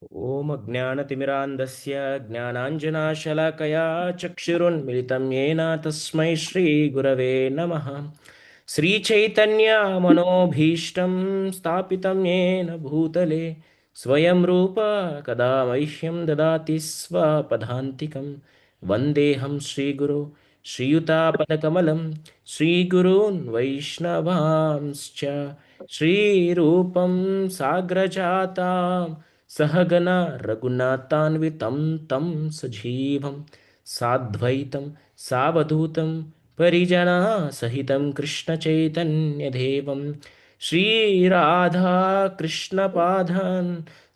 ॐ अज्ञानतिमिरान्धस्य ज्ञानाञ्जनाशलाकया चक्षुरुन्मिलितं येन तस्मै श्रीगुरवे नमः। श्रीचैतन्यमनोभीष्टं स्थापितं येन भूतले स्वयं रूप कदा मह्यं ददाति स्वपदान्तिकं। वन्देऽहं श्रीगुरो श्रीयुतापदकमलं श्रीगुरून् वैष्णवांश्च श्रीरूपं साग्रजातां सहगना रघुनाथान्वितं तं सजीवं साद्वैतं सावधूतं परिजनासहितं कृष्णचैतन्यदेवं श्रीराधाकृष्णपादान्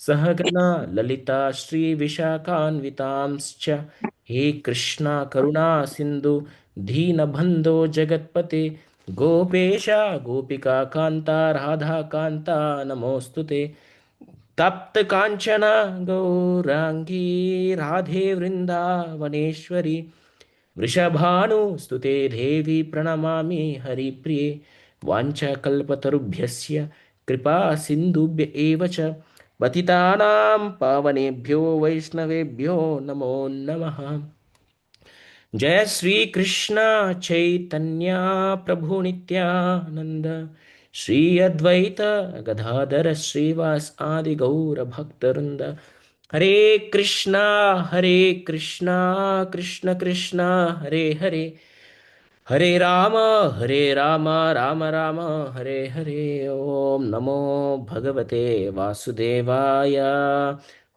सहगना ललिता श्रीविशाखान्वितांश्च। हे कृष्णा करुणा सिन्धु दीनबन्धो जगत्पते गोपेश गोपिका कान्ता राधा कान्ता नमोऽस्तुते। तप्त कांचना गौरांगी राधे वृंदावनेश्वरी वृषभानुस्तुते देवी प्रणमामि हरिप्रिये। वाञ्छाकल्पतरुभ्यस्य कृपा सिन्धुभ्य एव च पतितानां पावनेभ्यो वैष्णवेभ्यो नमो नमः। जय श्री कृष्ण चैतन्य प्रभु नित्यानंद श्री अद्वैत गदाधर श्रीवास आदि गौर भक्तवृंद। हरे कृष्णा कृष्ण कृष्णा हरे हरे हरे राम राम राम हरे हरे। ओम नमो भगवते वासुदेवाय।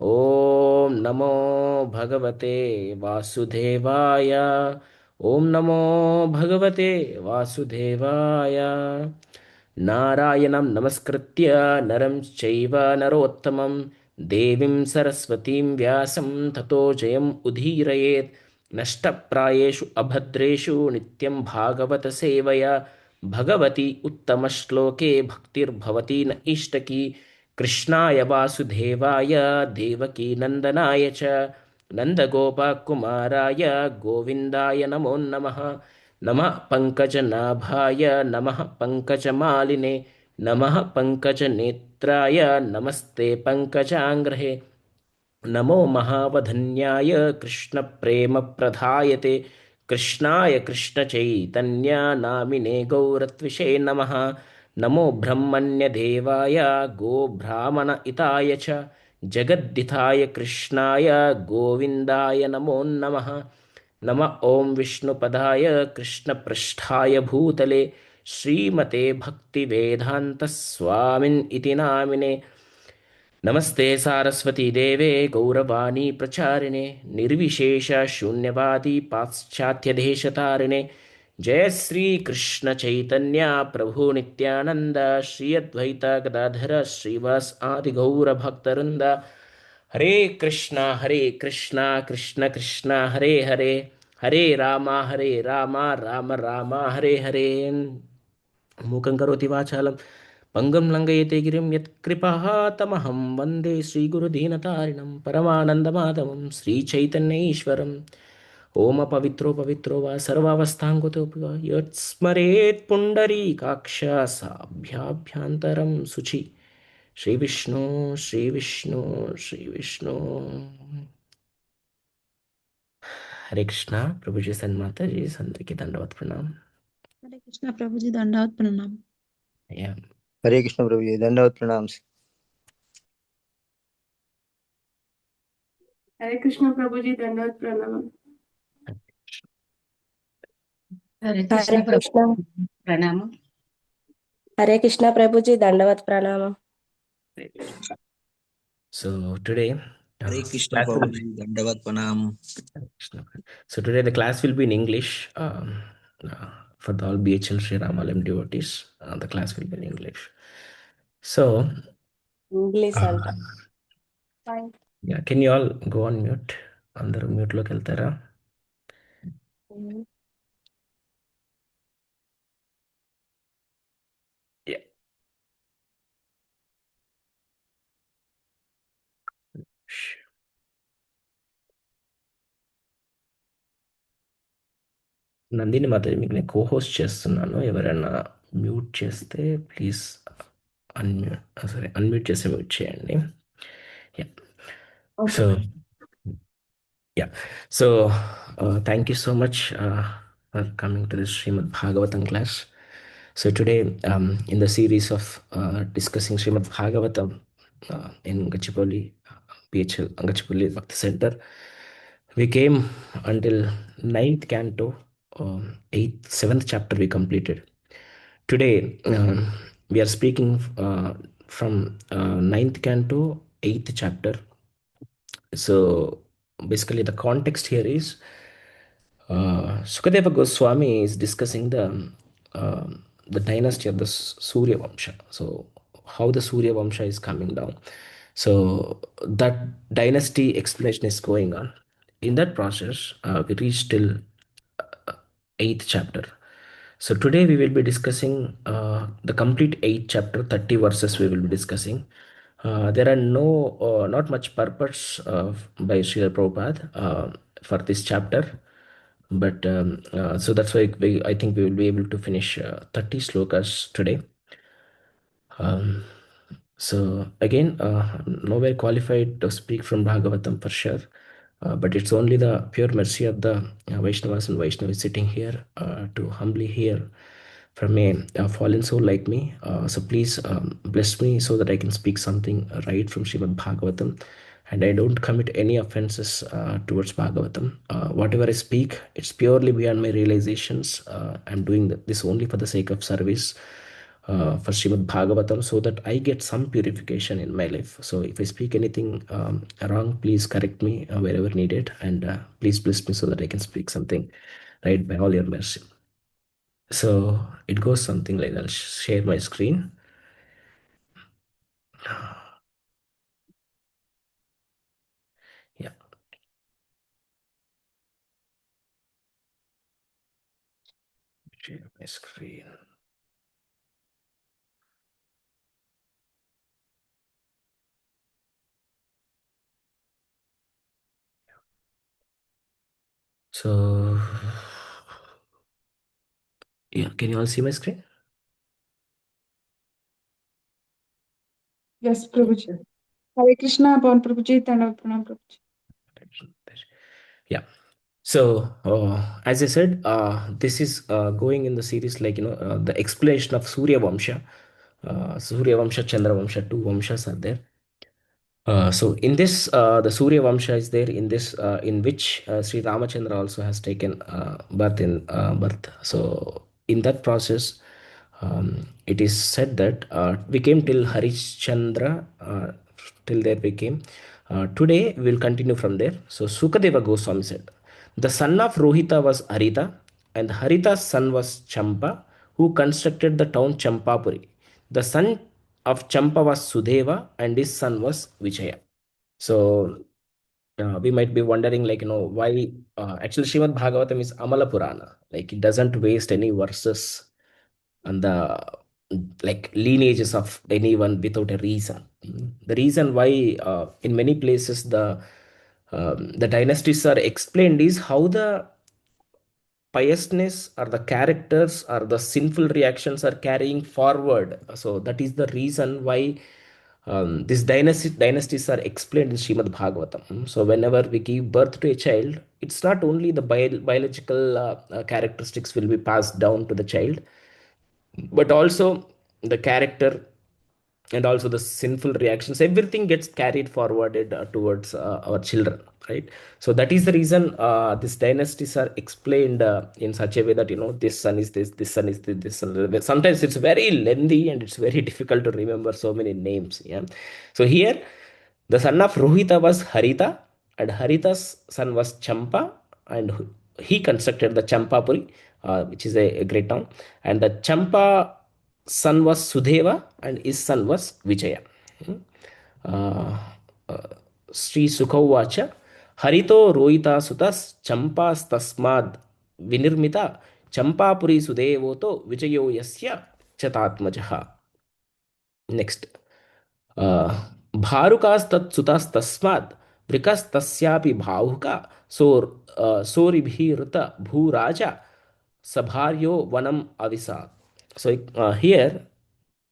ओम नमो भगवते वासुदेवाय। ओम नमो भगवते वासुदेवाय। नारायणं नमस्कृत्य नरं चैव नरोत्तमं देवीं सरस्वतीं व्यासं ततो जयम् उदीरयेत्। नष्टप्रायेषु अभद्रेषु नित्यं भागवत सेवया भगवती उत्तमश्लोके भक्तिर्भवति न इष्टकी। कृष्णाय वासुदेवाय देवकी नन्दनाय च नन्दगोपकुमाराय गोविन्दाय नमो नमः। नमः पङ्कजनाभाय नमः पङ्कजमालिने नमः पङ्कजनेत्राय नमस्ते पङ्कजाङ्ग्रहे। नमो महावधन्याय कृष्णप्रेमप्रदायते कृष्णाय कृष्णचैतन्यनामिने गौरत्विषे नमः। नमो ब्रह्मण्यदेवाय गोब्राह्मणहिताय च जगद्दिताय कृष्णाय गोविन्दाय नमो नमः। नमः ॐ विष्णुपदाय कृष्णपृष्ठाय भूतले श्रीमते भक्तिवेदान्तस्वामिन् इति नामिने। नमस्ते सारस्वती देवे गौरवाणी प्रचारिणे निर्विशेष शून्यवादी पाश्चात्यदेशतारिणे। जय श्री कृष्ण चैतन्य प्रभु नित्यानंद श्री अद्वैत गदाधर श्रीवास आदि गौर भक्तवृंद। हरे कृष्णा कृष्ण कृष्ण हरे हरे हरे राम राम राम हरे हरे। मूकं करोति वाचालं पंगुं लङ्घयते गिरिं यत्कृपः तमहं वन्दे श्रीगुरुदीनतारिणं परमानन्दमाधवं श्रीचैतन्यईश्वरम्। ओम पवित्रो पवित्रो वा सर्वावस्थाङ्गतोऽपि वा यत्स्मरेत् पुण्डरीकाक्षसाभ्याभ्यन्तरं शुचि। श्रीविष्णु श्रीविष्णु श्रीविष्णु। हरे कृष्णा। प्रभु जी सन्माता जी संत की दंडवत प्रणाम। हरे कृष्णा प्रभु जी दंडवत प्रणाम। या हरे कृष्ण प्रभु जी दंडवत प्रणाम। हरे कृष्ण प्रभु जी दंडवत प्रणाम। हरे हरे कृष्ण कृष्णा। प्रभु प्रणाम। हरे कृष्णा प्रभु जी दंडवत प्रणाम। So today Hare Krishna class Prabhu will जी दंडवत प्रणाम। so today the class will be in English for the all BHL Sri Ramalam devotees. The class will be in English. So English అంట. yeah, can you all go on mute? అందరూ mute లోకి వెళ్తారా? Yeah. Nandini మాత్రం మీకు నేను co-host చేస్తున్నాను. ఎవరైనా mute చేస్తే ప్లీజ్ అన్మ్యూట్ చేసి మ్యూట్ చేయండి. Okay. So, yeah. So, thank you so much for coming to this Srimad Bhagavatam class. So, today, in the series of discussing Srimad Bhagavatam in Gachibowli, PHL, Gachibowli Bhakti Center, we came until ninth canto, eighth, seventh chapter we completed. Today, we are speaking from ninth canto, eighth chapter. So basically, the context here is Sukadeva Goswami is discussing the dynasty of the Surya Vamsha. So how the Surya Vamsha is coming down. So that dynasty explanation is going on. In that process, we reached till eighth chapter. So today we will be discussing the complete eighth chapter, 30 verses we will be discussing. There are not much purpose by Srila Prabhupada for this chapter, but so that's why I think we will be able to finish 30 slokas today. Um, so again, I'm nowhere qualified to speak from Bhagavatam for sure, but it's only the pure mercy of the Vaishnavas and Vaishnavis sitting here to humbly hear from a fallen soul like me. So please bless me so that I can speak something right from Srimad Bhagavatam, and I don't commit any offenses towards Bhagavatam. Whatever I speak, it's purely beyond my realizations. I'm doing this only for the sake of service for Srimad Bhagavatam so that I get some purification in my life. So if I speak anything wrong, please correct me wherever needed, and please bless me so that I can speak something right by all your mercy. So it goes something like that. I'll share my screen. Yeah, share my screen. So yeah, can you all see my screen? Yes, Prabhuji. Hare Krishna, Pavan Prabhuji, Dandavat Pranam Prabhuji. Yeah. So, as I said, this is going in the series like, the explanation of Surya Vamsha. Surya Vamsha, Chandra Vamsha, two Vamshas are there. So in this, the Surya Vamsha is there in this, in which Sri Ramachandra also has taken birth. So in that process, it is said that we came till Harishchandra, till there we came. Today we will continue from there. So Sukadeva Goswami said, the son of Rohita was Harita, and Harita's son was Champa, who constructed the town Champapuri. The son of Champa was Sudeva, and his son was Vijaya. So we might be wondering, like, why actually Srimad Bhagavatam is Amala Purana. Like, it doesn't waste any verses on the like lineages of anyone without a reason. The reason why in many places the dynasties are explained is how the piousness or the characters or the sinful reactions are carrying forward. So that is the reason why these dynasties are explained in Srimad Bhagavatam. So whenever we give birth to a child, it's not only the biological characteristics will be passed down to the child, but also the character and also the sinful reactions, everything gets carried forwarded towards our children, right? So that is the reason these dynasties are explained in such a way that, this son is this son is this son. Sometimes it's very lengthy and it's very difficult to remember so many names. Yeah. So here the son of Rohita was Harita, and Harita's son was Champa, and he constructed the Champapuri, which is a great town. And the Champa son was Sudeva, and his son was Vijaya. Hmm. Uh, uh, Sri Sukhauvacha, Harito Rohita Sutas Champas Tasmad Vinirmita Champapuri Sudevoto Vijayo Yasya Chatatmajaha. Next. भारुकास्तत्सुतस्तस्मात् वृकस्तस्यापि भावुका सोरिभिरुत भूराजा sabharyo vanam avisa. So here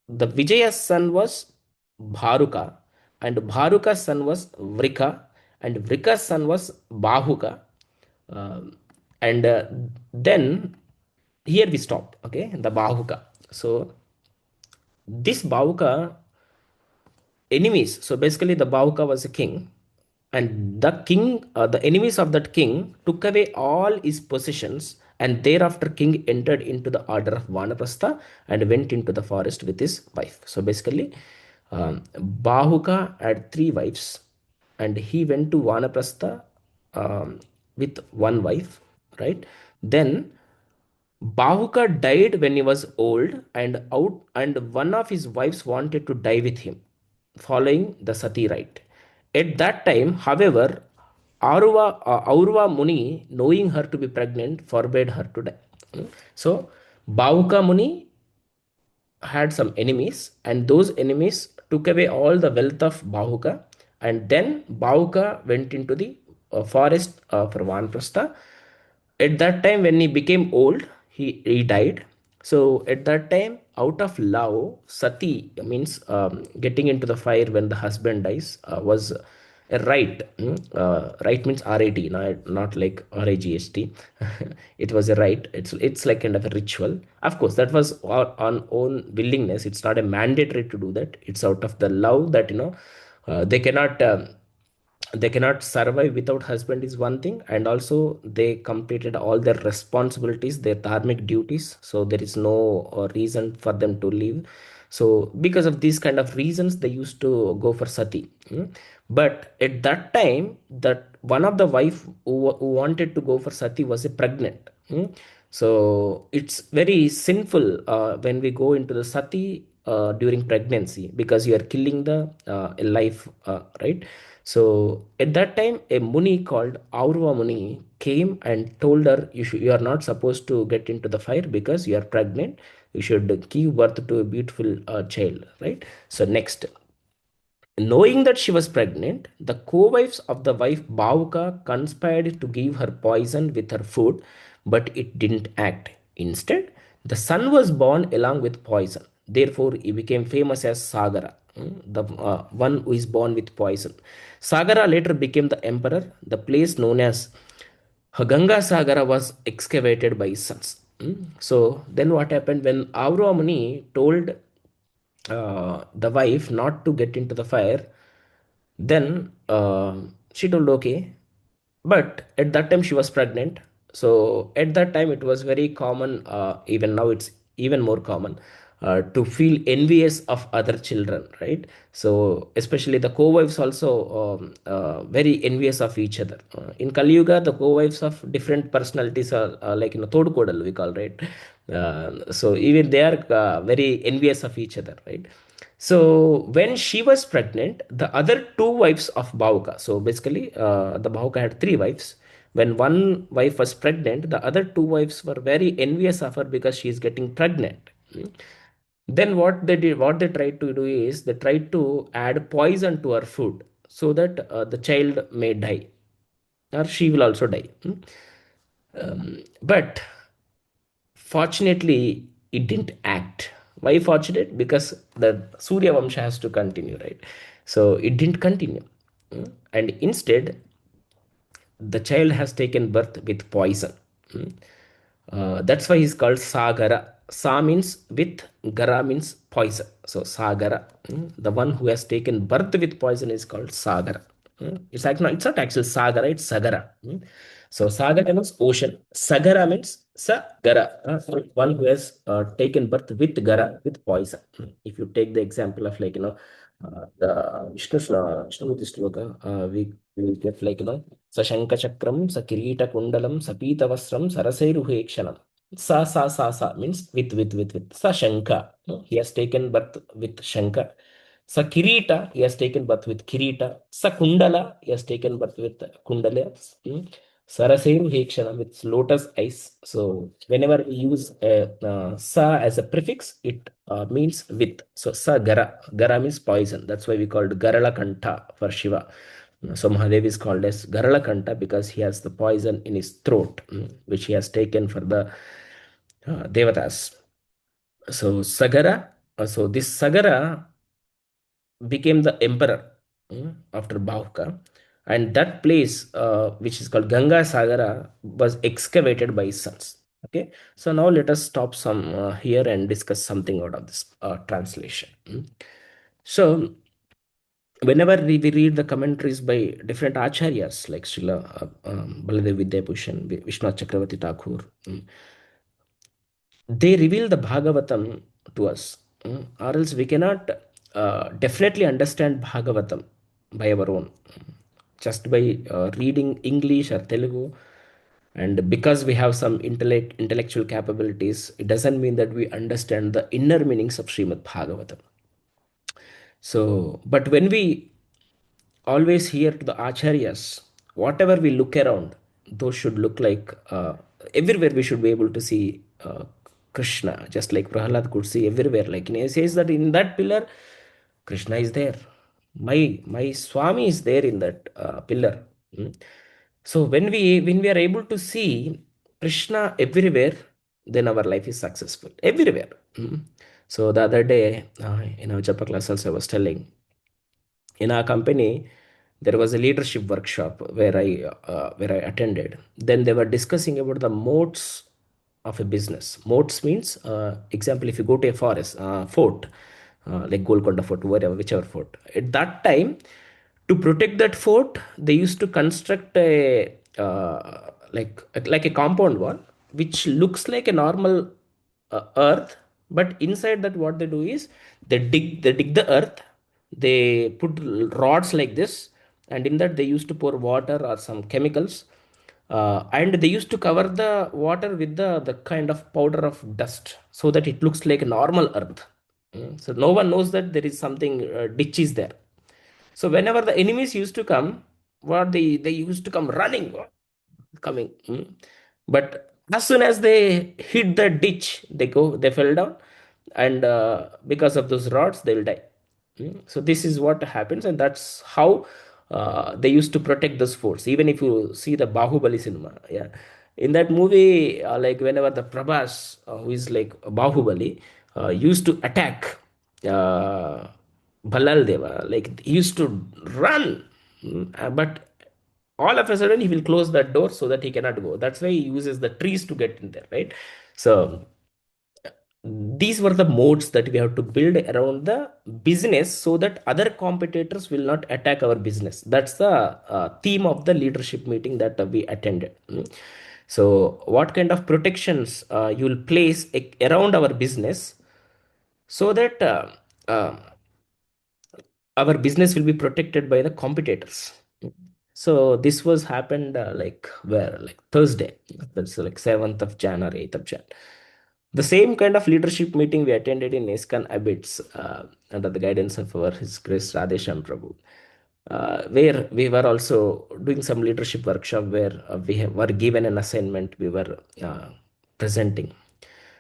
the Vijaya's son was Bharuka, and Bharuka's son was Vrika, and Vrika's son was Bahuka. And then here we stop, okay, the Bahuka. So this Bahuka enemies. So basically, the Bahuka was a king, and the king, the enemies of that king, took away all his possessions. And thereafter, king entered into the order of Vanaprastha and went into the forest with his wife. So basically, Bahuka had three wives, and he went to Vanaprastha with one wife, right? Then Bahuka died when he was old, and one of his wives wanted to die with him, following the sati rite. At that time, however, Aurva Muni, knowing her to be pregnant, forbade her to die. So, Bahuka Muni had some enemies, and those enemies took away all the wealth of Bahuka. And then Bahuka went into the forest for Vanprastha. At that time, when he became old, he died. So at that time, out of love, sati means getting into the fire when the husband dies was a right. Right means R-A-T, not like R-A-G-S-T. It was a right. It's like kind of a ritual. Of course, that was on own willingness. It's not a mandatory to do that. It's out of the love that they cannot. They cannot survive without husband is one thing, and also they completed all their responsibilities, their dharmic duties, so there is no reason for them to leave. So because of these kind of reasons, they used to go for sati. But at that time, that one of the wife who wanted to go for sati was a pregnant. So it's very sinful when we go into the sati during pregnancy, because you are killing the life, right? So at that time, a Muni called Aurva Muni came and told her, you are not supposed to get into the fire because you are pregnant. You should give birth to a beautiful child, right? So next, knowing that she was pregnant, the co-wives of the wife Bauka conspired to give her poison with her food, but it didn't act. Instead, the son was born along with poison. Therefore, he became famous as Sagara, the one who is born with poison. Sagara later became the emperor. The place known as Ganga Sagara was excavated by his sons. So then what happened when Avromani told the wife not to get into the fire? Then she told okay, but at that time she was pregnant. So at that time it was very common, even now it's even more common, to feel envious of other children, right? So especially the co-wives also very envious of each other. In Kali Yuga, the co-wives of different personalities are like Todu Kodal we call, right? So even they are very envious of each other, right? So when she was pregnant, the other two wives of Bauka, so basically the Bauka had three wives. When one wife was pregnant, the other two wives were very envious of her because she is getting pregnant. Then what they did, what they tried to do is they tried to add poison to her food so that the child may die or she will also die. But fortunately, it didn't act. Why fortunate? Because the Surya Vamsha has to continue, right? So it didn't continue. And instead, the child has taken birth with poison. That's why he's called Sagara. Sa means with, Gara means poison. So Sagara, the one who has taken birth with poison, is called Sagara. It's like no, it's not actually Sagara, it's Sagara. So Sagara means ocean. Sagara means Sagara. So one who has taken birth with Gara, with poison. If you take the example of like the Vishnu Shloka, we will get like Sashankachakram, Sakirita Sapitavasram, Sarasairuhekshanam. Sa means with. Sashanka. No? He has taken birth with Shanka. Sakirita, he has taken birth with Kirita. Sakundala, he has taken birth with Kundala. Sarasairuhekshanam, with lotus eyes. So whenever we use sa as a prefix, it means with. So sa gara. Gara means poison. That's why we called Garala Kanta for Shiva. So Mahadev is called as Garalakanta because he has the poison in his throat, which he has taken for the Devatas. So Sagara, so this Sagara became the emperor after Bahuka. and that place, which is called Ganga Sagara, was excavated by his sons. Okay, so now let us stop some here and discuss something out of this translation. So whenever we read the commentaries by different acharyas like Srila Baladev Vidyabhushan, Vishwanath Chakravarti Thakur, they reveal the Bhagavatam to us, or else we cannot definitely understand Bhagavatam by our own, just by reading English or Telugu. And because we have some intellectual capabilities, it doesn't mean that we understand the inner meanings of Srimad Bhagavatam. So, but when we always hear to the acharyas, whatever we look around, those should look like everywhere we should be able to see Krishna, just like Prahalad could see everywhere. Like he says that in that pillar, Krishna is there. My Swami is there in that pillar. Mm. So when we are able to see Krishna everywhere, then our life is successful everywhere. Mm. So the other day in our Japa class also I was telling, in our company there was a leadership workshop where I attended. Then they were discussing about the modes of a business. Modes means, example, if you go to a forest fort, like Golconda Fort, wherever, whichever fort. At that time, to protect that fort, they used to construct a like a compound wall, which looks like a normal earth, but inside that what they do is they dig the earth, they put rods like this, and in that they used to pour water or some chemicals, and they used to cover the water with the kind of powder of dust so that it looks like a normal earth. So no one knows that there is something ditch is there. So whenever the enemies used to come, what they used to come running, coming. But as soon as they hit the ditch, they fell down, and because of those rods, they will die. So this is what happens, and that's how they used to protect those forts. Even if you see the Bahubali cinema, yeah, in that movie, like whenever the Prabhas, who is like Bahubali, used to attack Ballal Deva, like he used to run, but all of a sudden he will close that door so that he cannot go. That's why he uses the trees to get in there, right? So these were the modes that we have to build around the business so that other competitors will not attack our business. That's the theme of the leadership meeting that we attended. So what kind of protections you will place around our business so that our business will be protected by the competitors. So this was happened like where, like Thursday, that's like 7th of Jan or 8th of Jan. The same kind of leadership meeting we attended in ISKCON Abbots under the guidance of our His Grace Radhesham Prabhu, where we were also doing some leadership workshop where were given an assignment, we were presenting.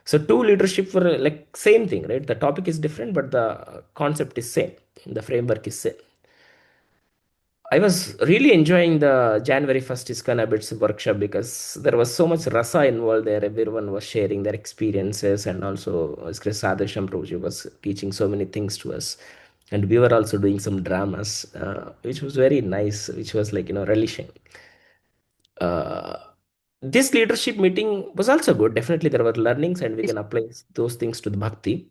So two leadership were like same thing, right? The topic is different, but the concept is same. The framework is same. I was really enjoying the January 1st ISKCON Abbots workshop because there was so much rasa involved there. Everyone was sharing their experiences, and also Chris Sadhisham Prabhuji was teaching so many things to us. And we were also doing some dramas, which was very nice, which was like, relishing. Uh, this leadership meeting was also good. Definitely, there were learnings, and we can apply those things to the bhakti.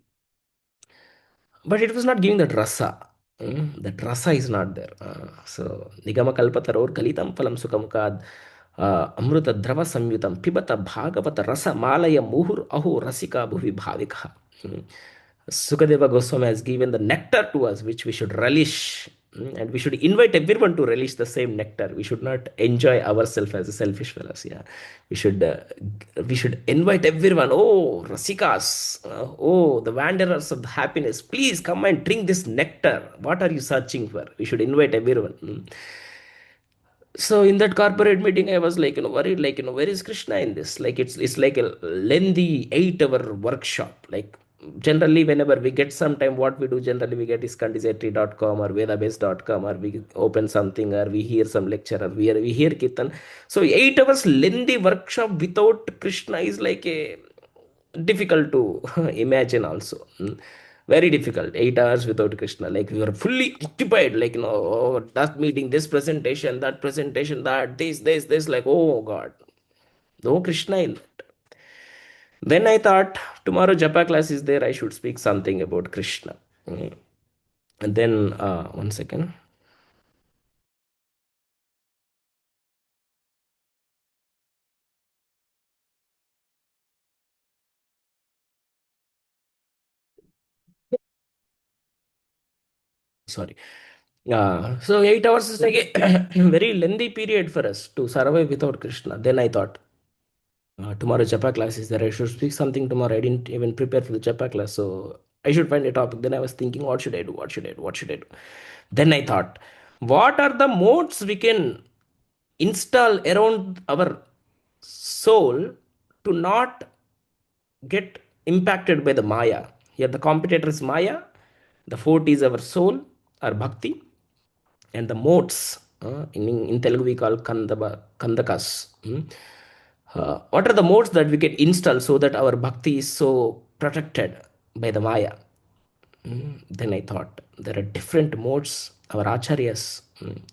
But it was not giving that rasa. That rasa is not there. So Nigama Kalpataror Kalitam Phalam Sukamukad Amruta Drava Samyutam Pibata Bhagavata Rasa Malaya Muhur Aho Rasika Bhuvi Bhavika. Sukadeva Goswami has given the nectar to us, which we should relish. And we should invite everyone to relish the same nectar. We should not enjoy ourselves as a selfish fellows. Yeah, we should invite everyone. Oh, Rasikas, oh, the wanderers of the happiness, please come and drink this nectar. What are you searching for? We should invite everyone. So in that corporate meeting, I was like, worried, like, where is Krishna in this? Like, it's like a lengthy 8-hour workshop. Like, generally, whenever we get some time, what we do generally, we get iskandizatri.com or vedabase.com, or we open something, or we hear some lecture, or we hear Kirtan. So 8 hours lengthy workshop without Krishna is like a difficult to imagine also. Very difficult. 8 hours without Krishna. Like we were fully occupied. Like oh, that meeting, this presentation, that presentation, that this. Like oh God, no Krishna in that. Then I thought tomorrow Japa class is there. I should speak something about Krishna. And then 1 second. Sorry. So 8 hours is like a very lengthy period for us to survive without Krishna. Then I thought, tomorrow Japa class is there. I should speak something tomorrow. I didn't even prepare for the Japa class, so I should find a topic. Then I was thinking, what should I do? What should I do? What should I do? Then I thought, what are the modes we can install around our soul to not get impacted by the Maya? Here, the competitor is Maya. The fort is our soul, our bhakti, and the modes in Telugu we call kandakas. What are the modes that we can install so that our bhakti is so protected by the Maya? Then I thought there are different modes our acharyas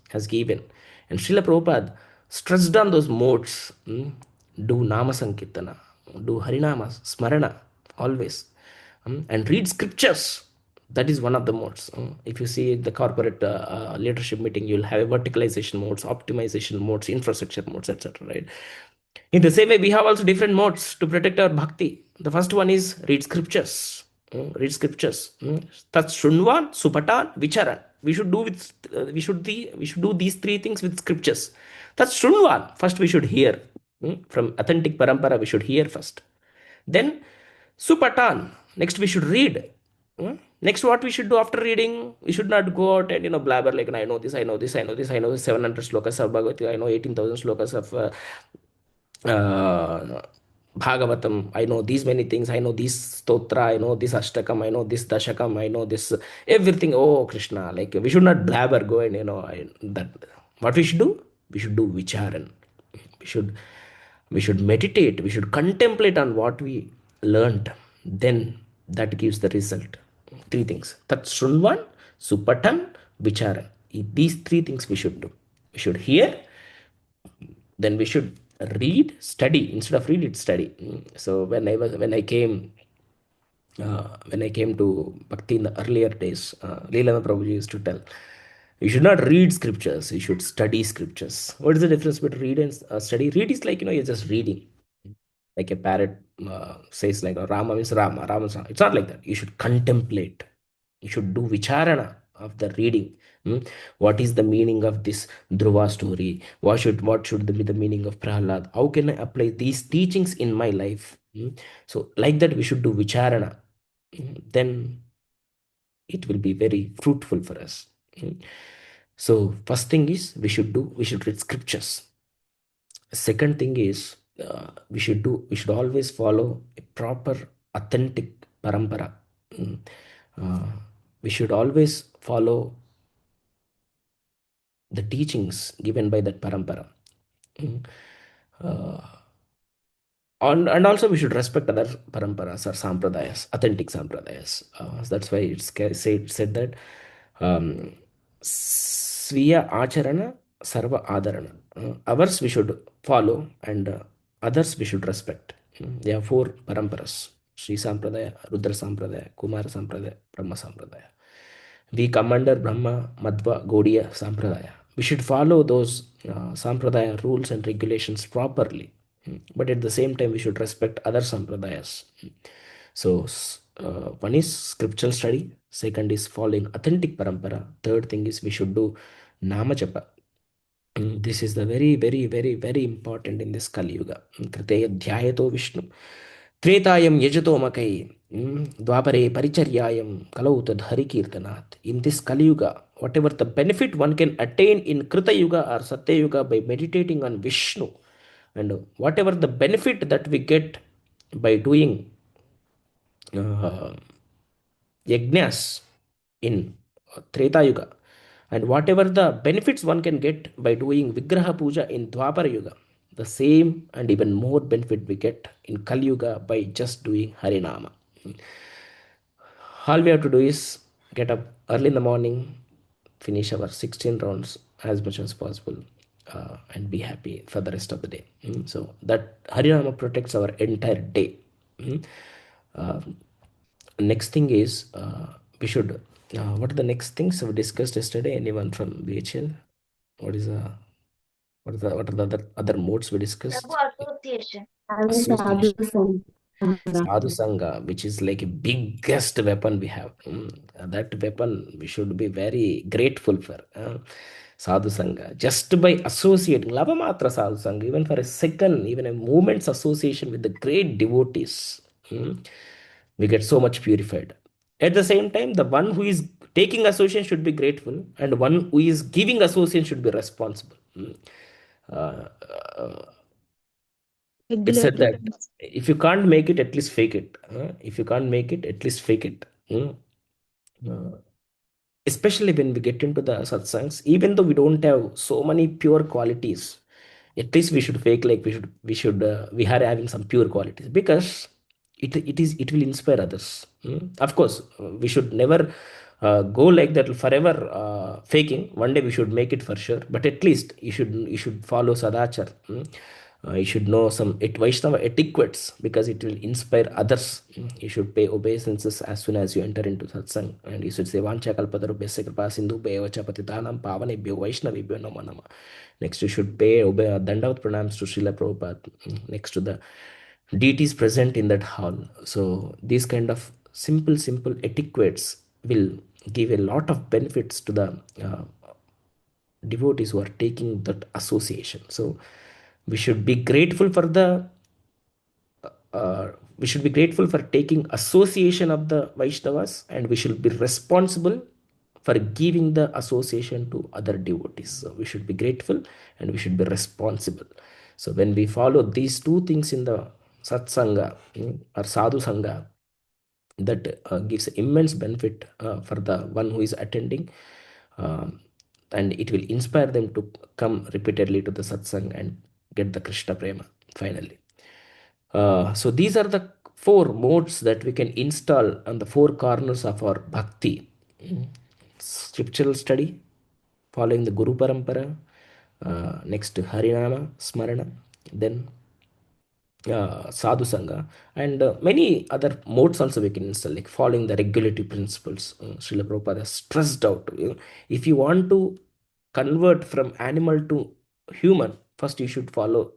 has given, and Srila Prabhupada stressed on those modes. Do Nama Sankirtana, do Harinama Smarana always, and read scriptures. That is one of the modes. If you see the corporate leadership meeting, you'll have verticalization modes, optimization modes, infrastructure modes, etc. Right? In the same way, we have also different modes to protect our bhakti. The first one is read scriptures. Read scriptures. Tat shunvan, supatan, vicharan. We should do these three things with scriptures. That's shunvan. First, we should hear from authentic parampara. We should hear first. Then supatan. Next, we should read. Next, what we should do after reading? We should not go out and blabber like I know this, I know this, I know this, I know this 700 slokas of Bhagavad Gita, I know 18,000 slokas of Bhagavatam. I know these many things. I know this stotra. I know this ashtakam. I know this dashakam. I know this everything. Oh Krishna, like we should not blabber go and that. What we should do? We should do vicharan. We should we should meditate. We should contemplate on what we learned. Then that gives the result. Three things. Tat shunvan, supatan, vicharan. These three things we should do. We should hear, then we should read, study. Instead of read it, study. So when I came to bhakti in the earlier days, Lilananda Prabhuji used to tell, you should not read scriptures, you should study scriptures. What is the difference between read and study? Read is like you're just reading, like a parrot says, like Rama means Rama, Rama means Rama. It's not like that. You should contemplate, you should do vicharana of the reading. What is the meaning of this Dhruva story? What should be the meaning of Prahlad? How can I apply these teachings in my life? So like that we should do vicharana. Then it will be very fruitful for us. So first thing is we should read scriptures. Second thing is we should always follow a proper authentic parampara. Mm. Uh, we should always follow the teachings given by that parampara. Mm. Uh, and also we should respect other paramparas or sampradayas, authentic sampradayas. That's why it's said that Sviya Acharana Sarva Adarana. Ours we should follow and others we should respect. There are four paramparas: Sri Sampradaya, Rudra Sampradaya, Kumara Sampradaya, Brahma Sampradaya. We come under Brahma, Madhva, Gaudiya Sampradaya. We should follow those Sampradaya rules and regulations properly. But at the same time, we should respect other Sampradayas. So, one is scriptural study, second is following authentic parampara, third thing is we should do Nama Japa. This is the very, very, very, very important in this Kali Yuga. Kriteya Dhyayato Vishnu. Tretayam Yajato Makai. Dwapare Paricharyayam Kalau Tad Hari Kirtanat. In this Kali Yuga, whatever the benefit one can attain in Krita Yuga or Satya Yuga by meditating on Vishnu, and whatever the benefit that we get by doing uh, yajnas in Treta Yuga, and whatever the benefits one can get by doing Vigraha Puja in Dwapara Yuga, the same and even more benefit we get in Kali Yuga by just doing Harinama. All we have to do is get up early in the morning, finish our 16 rounds as much as possible, and be happy for the rest of the day. So that Harinama protects our entire day. Mm. Uh, Next thing is we should. What are the next things we discussed yesterday? Anyone from BHL? What is what are the other modes we discussed? Association. Sadhu Sangha, which is like a biggest weapon we have. That weapon we should be very grateful for. Sadhu Sangha. Just by associating, Lavamatra Sadhu Sangha, even for a second, even a moment's association with the great devotees, we get so much purified. At the same time, the one who is taking association should be grateful, and one who is giving association should be responsible. Uh, uh, it said Regulatory that principle. if you can't make it, at least fake it. If you can't make it, at least fake it. Uh, Especially when we get into the satsangs, even though we don't have so many pure qualities, at least we should fake like we are having some pure qualities, because it will inspire others. Of course, we should never go like that forever, faking. One day we should make it for sure, but at least you should follow sadachar. You should know some Vaishnava etiquettes, because it will inspire others. You should pay obeisances as soon as you enter into satsang, and you should say Vancha kalpatarubhyasya kripa sindhu bevacha patitanam pavanebhyo Vaishnavibhyo namo nama. Next, you should pay dandavat pranams to Srila Prabhupada, next to the deities present in that hall. So these kind of simple etiquettes will give a lot of benefits to the devotees who are taking that association. So we should be grateful for the we should be grateful for taking association of the Vaishnavas, and we should be responsible for giving the association to other devotees. So we should be grateful and we should be responsible. So when we follow these two things in the satsanga, or sadhu sangha, that gives immense benefit for the one who is attending, um, and it will inspire them to come repeatedly to the satsang and get the Krishna prema finally. So these are the four modes that we can install on the four corners of our bhakti. Scriptural study, following the Guru Parampara, next Harinama Smarana, then Sadhu Sangha, and many other modes also we can install, like following the regulative principles. Srila Prabhupada has stressed out. If you want to convert from animal to human, first you should follow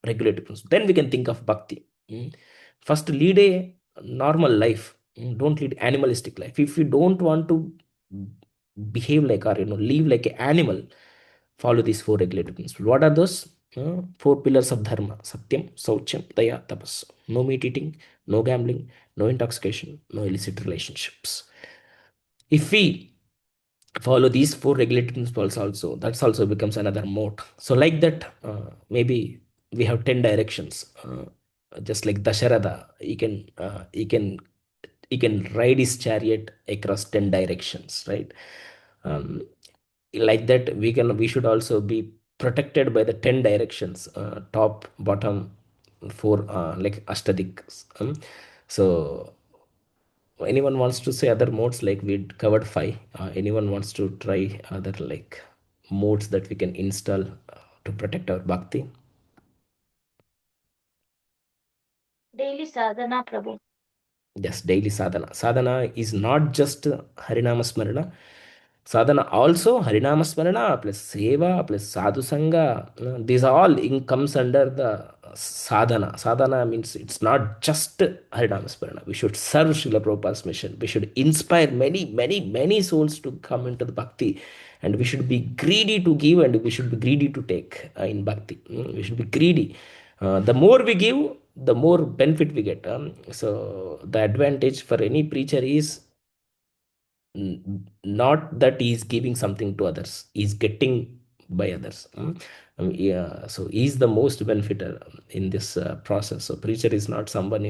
regulative principles. Then we can think of bhakti. First, lead a normal life. Don't lead animalistic life. If you don't want to behave like, or live like an animal, follow these four regulative principles. What are those? Four pillars of dharma: satyam, saucham, daya, tapas. No meat eating, no gambling, no intoxication, no illicit relationships. If we follow these four regulative principles also, that's also becomes another mode. So like that, maybe we have 10 directions. Just like Dasharatha, he can ride his chariot across 10 directions, right? um, like that, we should also be protected by the 10 directions, top, bottom, four, like ashtadiks. So anyone wants to say other modes? Like we covered five. Anyone wants to try other, like, modes that we can install to protect our bhakti? Daily sadhana, Prabhu. Yes, daily sadhana. Sadhana is not just Harinama Smarana. Sadhana also Harinama Smarana plus Seva plus Sadhu Sangha. These all comes under the sadhana. Sadhana means it's not just Harinama Smarana. We should serve Srila Prabhupada's mission. We should inspire many souls to come into the bhakti. And we should be greedy to give, and we should be greedy to take in bhakti. We should be greedy. The more we give, the more benefit we get. So the advantage for any preacher is not that he is giving something to others, he's getting by others. Yeah, so he's the most benefiter in this process. So preacher is not someone,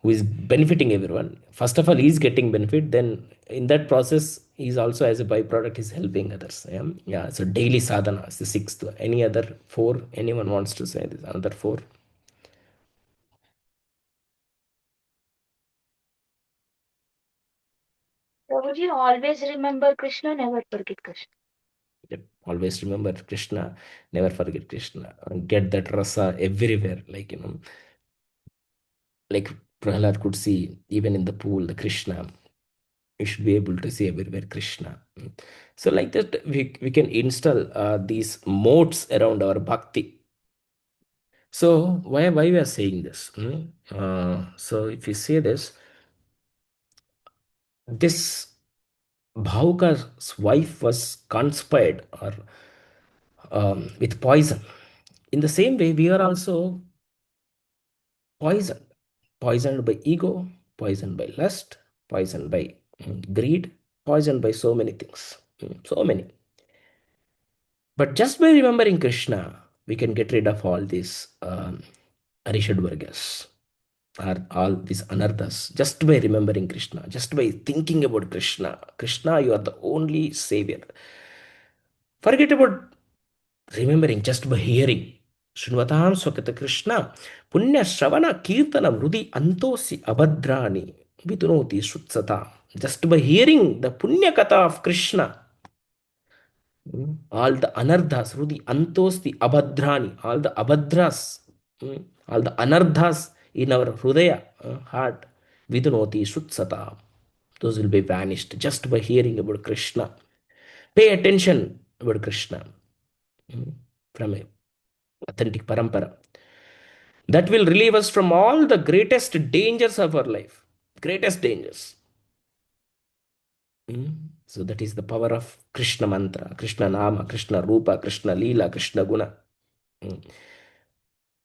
who is benefiting everyone. First of all, he's getting benefit, then in that process he's also, as a byproduct, is helping others. Yeah, so daily sadhana is the sixth. Any other four? Anyone wants to say this? Another four? Prabhuji, always remember Krishna, never forget Krishna. Yep. Always remember Krishna, never forget Krishna. And get that rasa everywhere. Like Prahlad could see even in the pool, the Krishna. You should be able to see everywhere Krishna. So like that, we can install these modes around our bhakti. So why we are saying this? So if you say this Bhauka's wife was conspired or with poison. In the same way, we are also poisoned. Poisoned by ego, poisoned by lust, poisoned by greed, poisoned by so many things. So many. But just by remembering Krishna, we can get rid of all these Arishadvargas or all these anarthas just by remembering Krishna, just by thinking about Krishna. Krishna, you are the only savior. Forget about remembering just by hearing. Shunvatam Swakata Krishna, Punya Shravana Kirtana Vrudi Antosi Abhadrani Vidunoti Shutsata. Just by hearing the Punya Katha of Krishna, all the anardhas, Rudi Antos the Abhadrani, all the Abhadras, all the anardhas in our Hridaya heart, Vidunoti Shutsata. Those will be vanished just by hearing about Krishna. Pay attention about Krishna from a authentic parampara. That will relieve us from all the greatest dangers of our life. Greatest dangers. So that is the power of Krishna mantra, Krishna nama, Krishna rupa, Krishna lila, Krishna guna.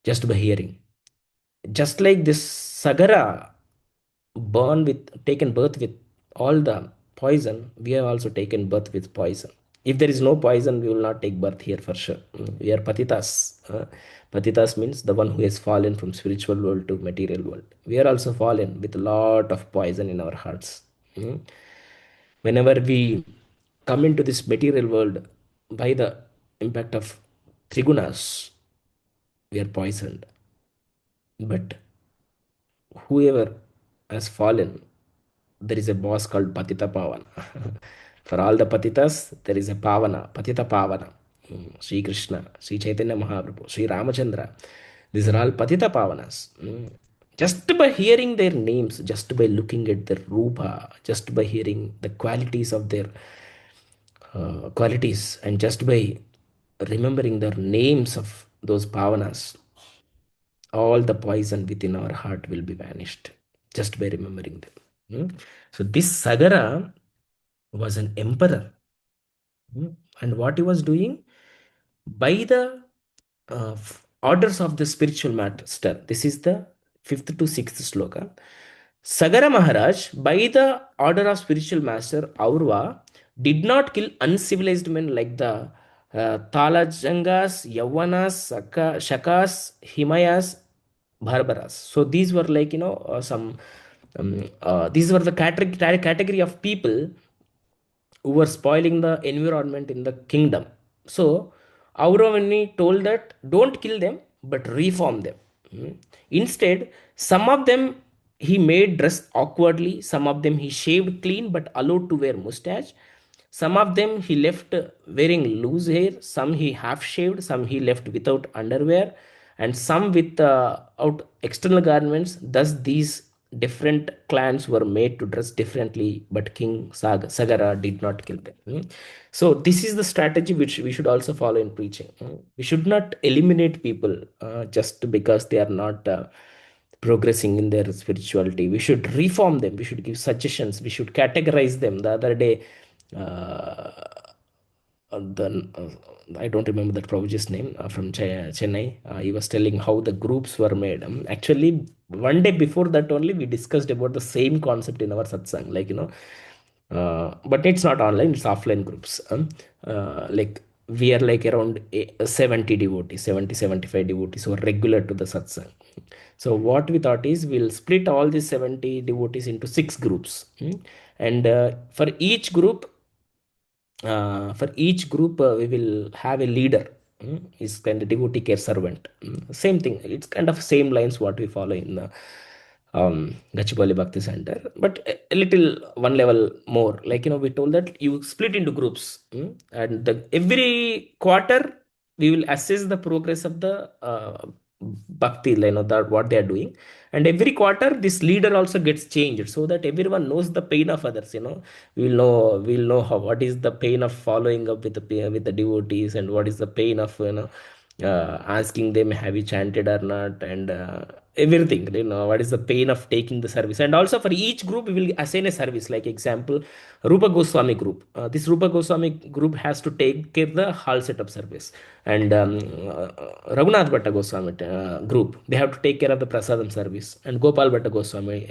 Just by hearing. Just like this Sagara taken birth with all the poison, we have also taken birth with poison. If there is no poison, we will not take birth here for sure. We are patitas. Patitas means the one who has fallen from spiritual world to material world. We are also fallen with a lot of poison in our hearts. Whenever we come into this material world by the impact of trigunas, we are poisoned. But whoever has fallen, there is a boss called Patita Pavana. For all the Patitas, there is a Pavana, Patita Pavana. Sri Krishna, Sri Chaitanya Mahaprabhu, Sri Ramachandra. These are all Patita Pavanas. Just by hearing their names, just by looking at their rupa, just by hearing the qualities of their qualities, and just by remembering the names of those Pavanas, all the poison within our heart will be vanished just by remembering them. So this Sagara was an emperor. And what he was doing? By the orders of the spiritual master, this is the 5th to 6th sloka. Sagara Maharaj, by the order of spiritual master Aurva, did not kill uncivilized men like the Talajangas, Yavanas, Shakas, Himayas, Barbaras. So these were like, these were the category of people who were spoiling the environment in the kingdom. So Auravani told that don't kill them, but reform them. Instead, some of them he made dress awkwardly, some of them he shaved clean but allowed to wear mustache. Some of them he left wearing loose hair, some he half shaved, some he left without underwear, and some with out external garments. Thus, these different clans were made to dress differently, but King Sagara did not kill them. So, this is the strategy which we should also follow in preaching. We should not eliminate people just because they are not progressing in their spirituality. We should reform them, we should give suggestions, we should categorize them. The other day, uh, then I don't remember that Prabhuji's name from Chennai. He was telling how the groups were made. Actually, one day before that only we discussed about the same concept in our satsang, but it's not online; it's offline groups. Like we are like around 70 devotees, 70, 75 devotees who are regular to the satsang. So what we thought is we'll split all these 70 devotees into 6 groups, and for each group we will have a leader. Is kind of devotee care servant. Same thing, it's kind of same lines what we follow in Gachibowli Bhakti Center, but a little one level more. Like, we told that you split into groups, and every quarter we will assess the progress of the bhakti, that what they are doing, and every quarter this leader also gets changed so that everyone knows the pain of others. We'll know how, what is the pain of following up with the devotees, and what is the pain of asking them have you chanted or not, and everything. What is the pain of taking the service. And also for each group we will assign a service. Like example, Rupa Goswami group, this Rupa Goswami group has to take care of the hall setup service, and Raghunath Bhatta Goswami group, they have to take care of the prasadam service, and Gopal Bhatta Goswami,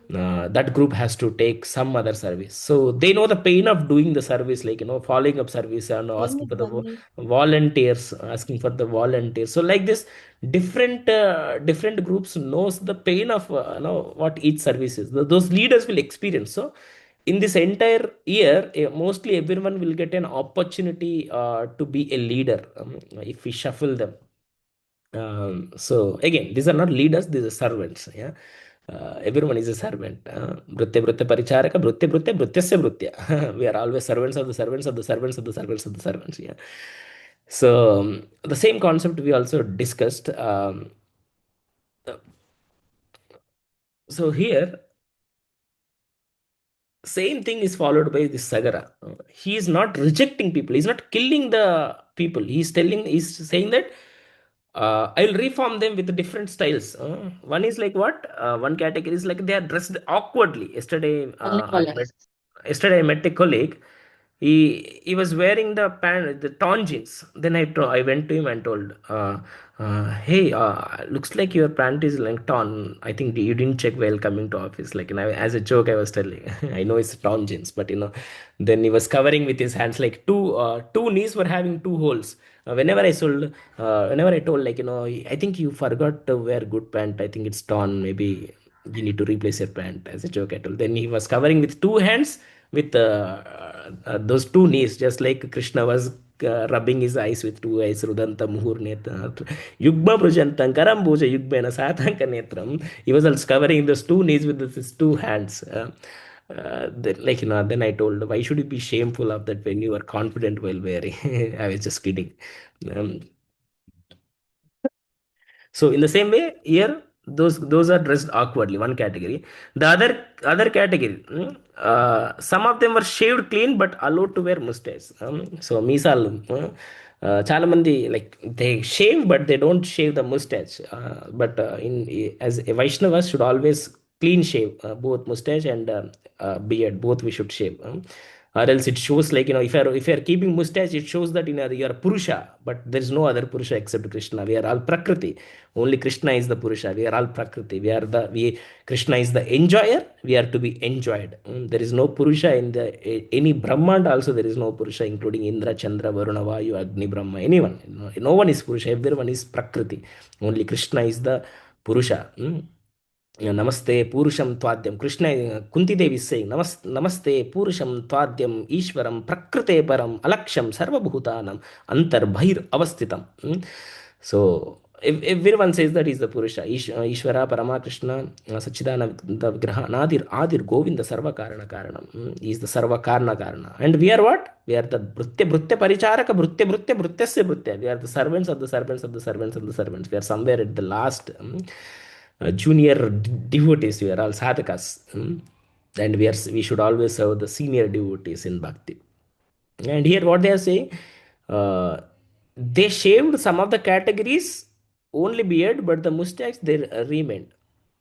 that group has to take some other service. So they know the pain of doing the service, like, following up service, and asking for the volunteers, asking for the volunteers. So like this, different groups knows the pain of what each service is. Those leaders will experience. So in this entire year, mostly everyone will get an opportunity to be a leader, if we shuffle them. So again, these are not leaders, these are servants. Yeah. Everyone is a servant. Brutya Brutya Paricharaka, Brutya Brutya Brutyasya Brutya. We are always servants of the servants of the servants of the servants of the servants. Yeah. So the same concept we also discussed. So here, same thing is followed by this Sagara. He is not rejecting people. He's not killing the people. He's saying that I'll reform them with the different styles. One is like what? One category is like they are dressed awkwardly. Yesterday I met a colleague. He was wearing the torn jeans. Then I went to him and told, hey, looks like your pant is like torn. I think you didn't check while coming to office. Like, and as a joke, I was telling, I know it's torn jeans, but then he was covering with his hands, like two knees were having two holes. Whenever I told, like, I think you forgot to wear good pant. I think it's torn. Maybe you need to replace your pant. As a joke, I told. Then he was covering with two hands with those two knees, just like Krishna was rubbing his eyes with two eyes. Rudanta Muhurneta Yugma Brujantam Karambuja Yugbena Satanka Netram. He was also covering those two knees with his two hands. Then I told, why should you be shameful of that when you are confident while wearing? I was just kidding. Um, so in the same way, here those are dressed awkwardly. One category. The other category. Some of them were shaved clean but allowed to wear mustache. So మీసాలు, చాలా మంది like they shave but they don't shave the mustache. But in as a Vaishnava should always clean shave both mustache and beard. Both we should shave. Or else it shows, like, if you're keeping mustache, it shows that you are Purusha, but there is no other Purusha except Krishna. We are all Prakriti. Only Krishna is the Purusha. We are all Prakriti. Krishna is the enjoyer. We are to be enjoyed. There is no Purusha in any Brahmand. Also there is no Purusha, including Indra, Chandra, Varuna, Vayu, Agni, Brahma. Anyone. No one is Purusha. Everyone is Prakriti. Only Krishna is the Purusha. Namaste Purusham Tvadyam. Krishna, Kunti Devi is saying, Namaste Purusham Tvadyam Ishwaram Prakrite Param Alaksham Sarva Bhutanam Antar Bhair Avastitam. So everyone says that is the Purusha. Ishvara Parama Krishna Sachidananda Vigraha Adir Govinda Sarva Karana Karanam. He is the Sarva Karana Karana. And we are what? We are the Brutya Paricharaka Brutyasya Brutya. We are the servants of the servants of the servants of the servants. We are somewhere at the last. Junior devotees, we are all sadhakas, and we should always serve the senior devotees in bhakti. And here what they are saying, they shaved some of the categories, only beard, but the mustache they remained.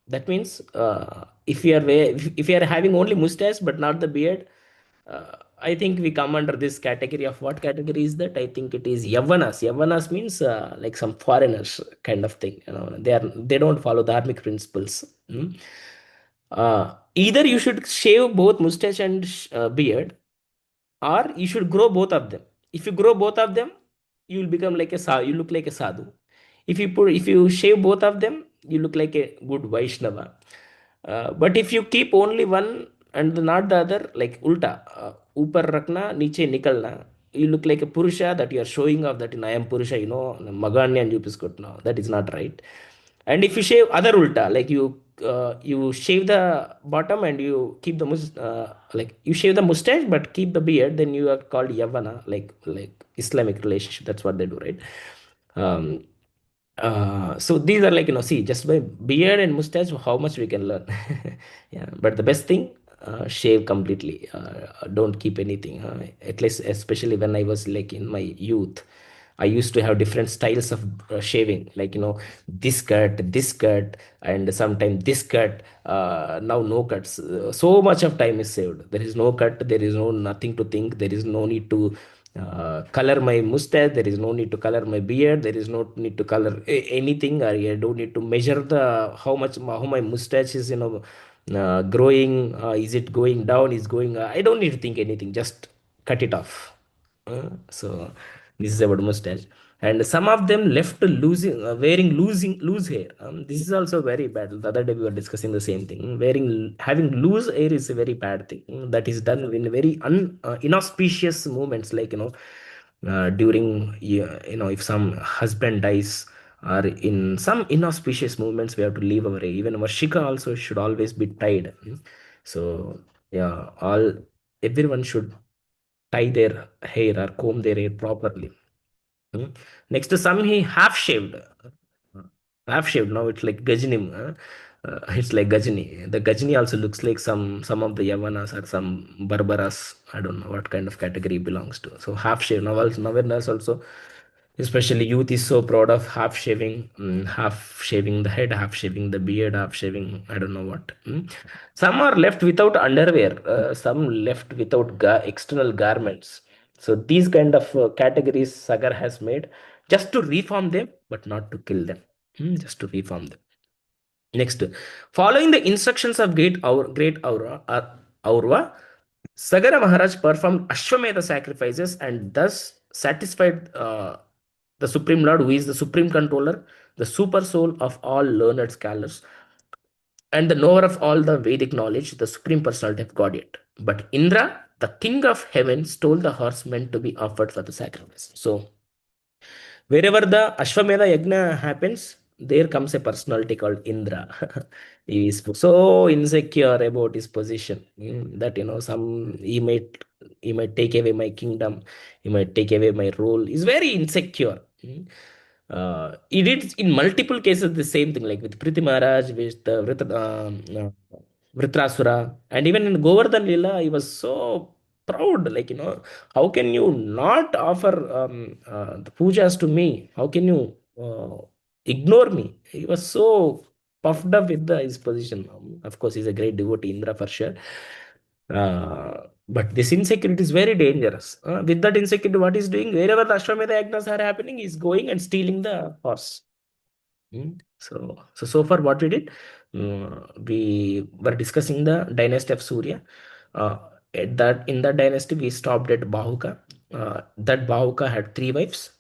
That means if you are having only mustache but not the beard, I think we come under this category of what category is that? I think it is Yavanas. Yavanas means like some foreigners kind of thing. They don't follow dharmic principles. Either you should shave both mustache and beard, or you should grow both of them. If you grow both of them, you will become like you look like a sadhu. If you shave both of them, you look like a good Vaishnava. But if you keep only one and not the other, like ulta, upar rakna, niche nikalna, you look like a Purusha, that you are showing off that I am Purusha, Maganya and Yupiskut. No, that is not right. And if you shave other ulta, like you you shave the bottom and you keep the like you shave the mustache but keep the beard, then you are called yavana, like Islamic relationship. That's what they do, right? Um, so these are like, see, just by beard and mustache, how much we can learn. Yeah, but the best thing, shave completely. Don't keep anything. At least, especially when I was like in my youth, I used to have different styles of shaving, like, this cut, and sometimes this cut. Now no cuts. So much of time is saved. There is no cut. There is no nothing to think. There is no need to color my mustache. There is no need to color my beard. There is no need to color anything. Or I don't need to measure the how my mustache is, growing. Is it going down? Is going? I don't need to think anything. Just cut it off. So this is about mustache, and some of them left losing wearing losing loose hair. This is also very bad. The other day we were discussing the same thing. Having loose hair is a very bad thing. That is done in very inauspicious moments, like, during, if some husband dies, or in some inauspicious moments we have to leave our hair. Even our shika also should always be tied. So yeah, all everyone should tie their hair or comb their hair properly. Next, some he half shaved. Half shaved. Now it's like Gajini. It's like Gajini. The Gajini also looks like some of the Yavanas or some Barbaras. I don't know what kind of category it belongs to. So half shaved. Nowadays also, especially youth is so proud of half shaving, half shaving the head, half shaving the beard, half shaving, I don't know what. Some are left without underwear, some left without external garments. So these kind of categories Sagar has made just to reform them, but not to kill them. Just to reform them. Next, following the instructions of great Aurva, Sagara Maharaj performed Ashwamedha sacrifices and thus satisfied the Supreme Lord, who is the Supreme Controller, the super soul of all learned scholars, and the knower of all the Vedic knowledge, the Supreme Personality of Godhead. But Indra, the King of Heaven, stole the horse meant to be offered for the sacrifice. So wherever the Ashwamedha Yajna happens, there comes a personality called Indra. He is so insecure about his position, that, he might take away my kingdom, he might take away my role. He's very insecure. He did in multiple cases the same thing, like with Priti Maharaj, with Vritrasura, and even in Govardhan Lila, he was so proud. Like, how can you not offer the pujas to me? How can you ignore me? He was so puffed up with his position. Of course, he's a great devotee, Indra, for sure. But this insecurity is very dangerous. With that insecurity, what he's doing, wherever the Ashwamedha yagnas are happening, he's going and stealing the horse. So far, what we did, we were discussing the dynasty of Surya. In that dynasty, we stopped at Bahuka. That Bahuka had three wives.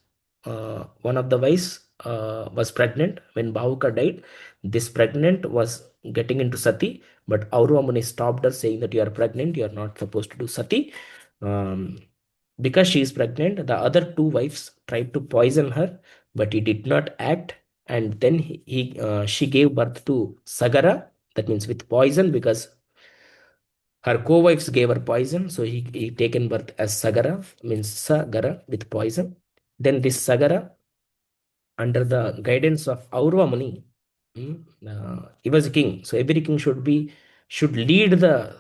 One of the wives was pregnant when Bahuka died. This pregnant was getting into sati, but Aurva Muni stopped her, saying that you are pregnant, you are not supposed to do sati. Um, because she is pregnant, the other two wives tried to poison her, but he did not act. And then she gave birth to Sagara, that means with poison, because her co-wives gave her poison. So he taken birth as Sagara, means Sagara with poison. Then this Sagara, under the guidance of Aurva Muni, he was a king. So every king should lead the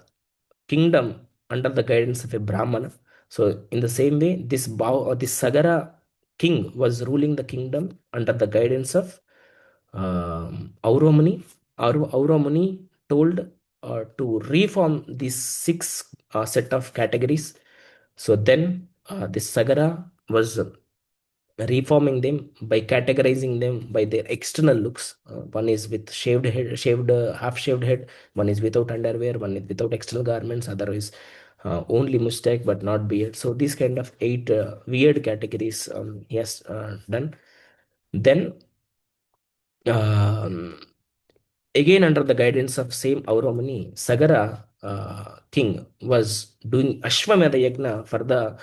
kingdom under the guidance of a Brahmana. So in the same way, this Sagara king was ruling the kingdom under the guidance of Aurva Muni. Aurva Muni told to reform these six set of categories. So then this Sagara was reforming them by categorizing them by their external looks. One is with shaved head, half shaved head. One is without underwear. One is without external garments. Other is only mustache but not beard. So these kind of eight weird categories he has done. Then um, again, under the guidance of same Auromani, Sagara king was doing Ashwamedha Yagna for the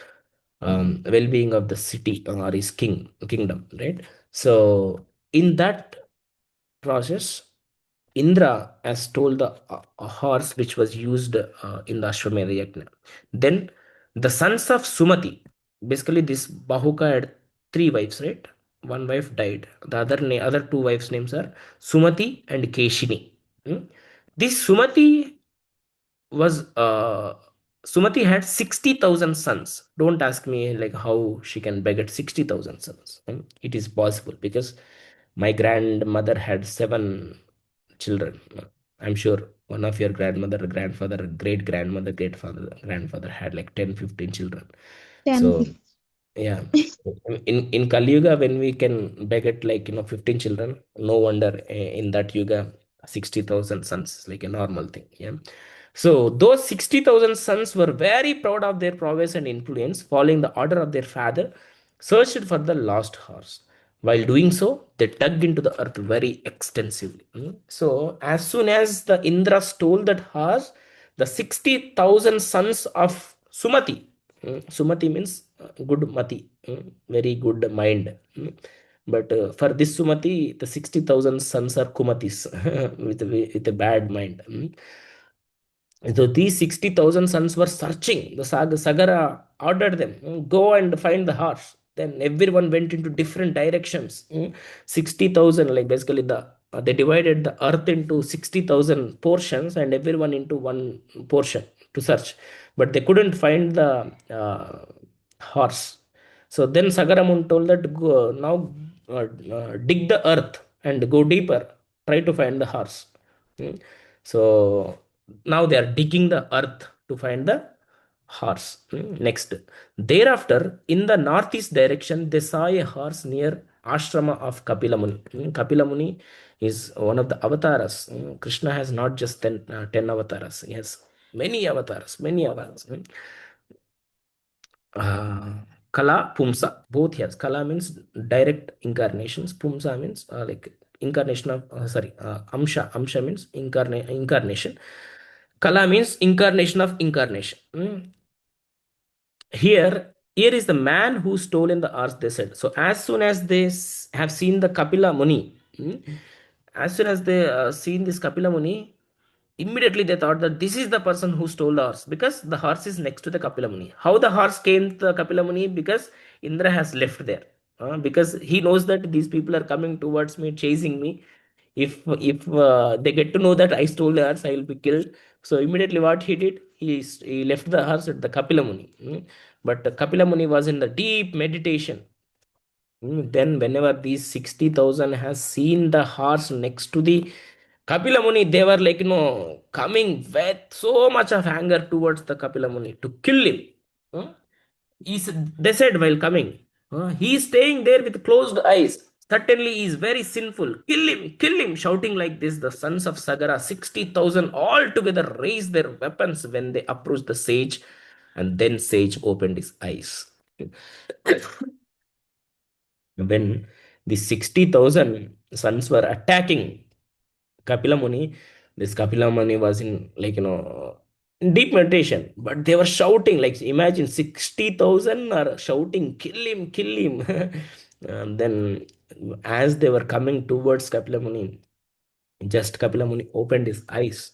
well-being of the city or his kingdom, right? So in that process, Indra has told the horse which was used in the Ashwamedha Yajna. Then the sons of Sumati, basically this Bahuka had three wives, right? One wife died. The other two wives' names are Sumati and Keshini. Hmm? This was Sumati had 60,000 sons. Don't ask me like how she can beget 60,000 sons. It is possible because my grandmother had seven children. I'm sure one of your grandmother, grandfather, great grandmother, great father, grandfather had like 10, 15 children. 10. So yeah, in Kali Yuga, when we can beget like 15 children, no wonder in that Yuga 60,000 sons is like a normal thing. Yeah. So those 60,000 sons were very proud of their prowess and influence, following the order of their father, searched for the lost horse. While doing so, they dug into the earth very extensively. So as soon as the Indra stole that horse, the 60,000 sons of Sumati, Sumati means good mati, very good mind. But for this Sumati, the 60,000 sons are Kumatis with a bad mind. So these 60,000 sons were searching. The Sagara ordered them, go and find the horse. Then everyone went into different directions. 60,000, like basically they divided the earth into 60,000 portions and everyone into one portion to search. But they couldn't find the horse. So then Sagaramun told that go, now dig the earth and go deeper. Try to find the horse. Mm. So now they are digging the earth to find the horse. Next, thereafter, in the northeast direction, they saw a horse near ashrama of Kapila Muni. Kapila Muni is one of the avatars. Krishna has not just 10 avatars, he has many avatars, many avatars. uh, Kala, Pumsa, both here. Kala means direct incarnations. Pumsa means like incarnation of, Amsha. Amsha means incarnation. Kala means incarnation of incarnation. Here is the man who stolen the earth, they said. So as soon as they have seen the Kapila Muni, as soon as they seen this Kapila Muni, immediately they thought that this is the person who stole the horse because the horse is next to the Kapila Muni. How the horse came to the Kapila Muni? Because Indra has left there. Because he knows that these people are coming towards me, chasing me. If they get to know that I stole the horse, I will be killed. So immediately what he did, he left the horse at the Kapila Muni. But Kapila Muni was in the deep meditation. Then whenever these 60,000 has seen the horse next to the Kapila Muni, they were like, coming with so much of anger towards the Kapila Muni to kill him. Huh? They said while coming, he is staying there with closed eyes. Certainly he is very sinful. Kill him, shouting like this. The sons of Sagara, 60,000 all together raised their weapons when they approached the sage, and then sage opened his eyes. When the 60,000 sons were attacking Kapila Muni, this Kapila Muni was in like in deep meditation, but they were shouting like imagine 60,000 are shouting, kill him. And then as they were coming towards Kapila Muni, just Kapila Muni opened his eyes.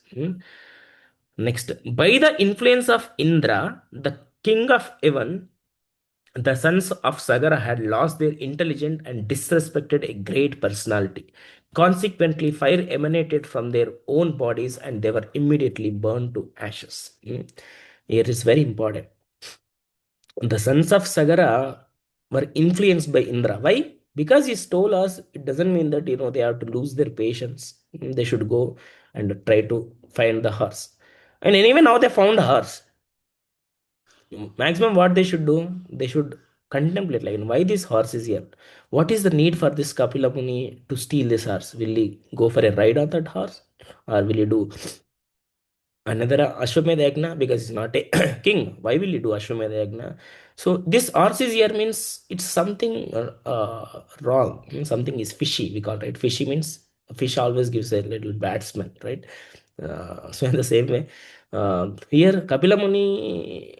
Next, by the influence of Indra, the king of heaven, the sons of Sagara had lost their intelligence and disrespected a great personality. Consequently, fire emanated from their own bodies and they were immediately burned to ashes. Here is very important. The sons of Sagara were influenced by Indra. Why? Because he stole us, it doesn't mean that they have to lose their patience. They should go and try to find the horse. And anyway, now they found a horse. Maximum what they should do, they should contemplate like why this horse is here. What is the need for this Kapila Muni to steal this horse? Will he go for a ride on that horse, or will he do another Ashwamedha Yagna because he's not a king? Why will he do Ashwamedha Yagna? So this horse is here means it's something wrong. Something is fishy. We call it, right? Fishy means fish always gives a little bad smell, right? So in the same way, here Kapila Muni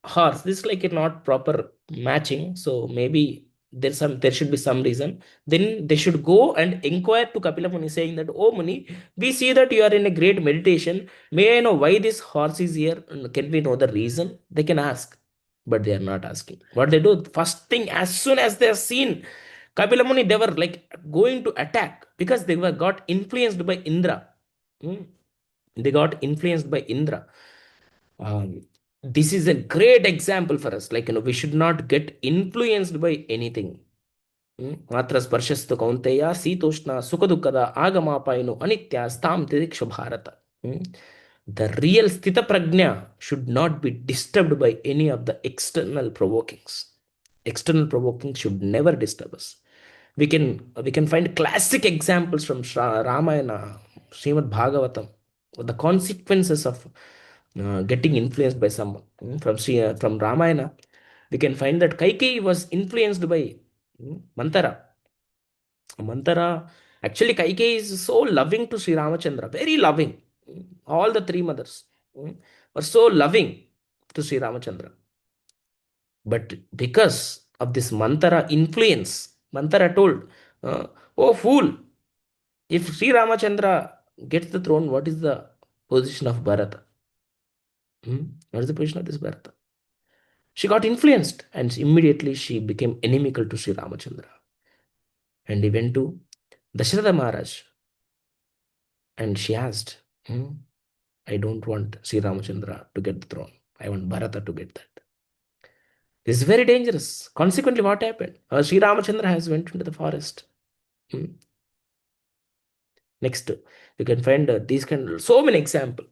horse, this is like a not proper matching. So maybe there should be some reason. Then they should go and inquire to Kapila Muni, saying that, "Oh Muni, we see that you are in a great meditation. May I know why this horse is here? And can we know the reason?" They can ask, but they are not asking. What they do, first thing, as soon as they are seen Kapila Muni, they were like going to attack because they were got influenced by Indra. Hmm. They got influenced by Indra. um, this is a great example for us, like, we should not get influenced by anything. ಮಾತ್ರ ಸ್ಪರ್ಶಸ್ತು ಕೌಂತೆಯ ಶೀತೋಷ್ಣ ಸುಖ ದುಃಖದ ಆಗಮಾಪಾಯನು ಅನಿತ್ಯ ಸ್ಥಾಂ ತಿದಿಕ್ಷು Bharat. The real sthita prajna should not be disturbed by any of the external provokings. External provokings should never disturb us. We can find classic examples from Ramayana, Srimad Bhagavatam, the consequences of getting influenced by someone. From Ramayana, we can find that Kaikeyi was influenced by Mantara. Mantara, actually, Kaikeyi is so loving to Sri Ramachandra, very loving. All the three mothers were so loving to Sri Ramachandra. But because of this Mantara influence, Mantara told, "Oh fool, if Sri Ramachandra gets the throne, what is the position of Bharata? What is the position of this Bharata?" She got influenced and immediately she became inimical to Sri Ramachandra. And he went to Dasharatha Maharaj and she asked, "I don't want Sri Ramachandra to get the throne. I want Bharata to get that." This is very dangerous. Consequently, what happened? Sri Ramachandra has went into the forest. Next, you can find these so many examples.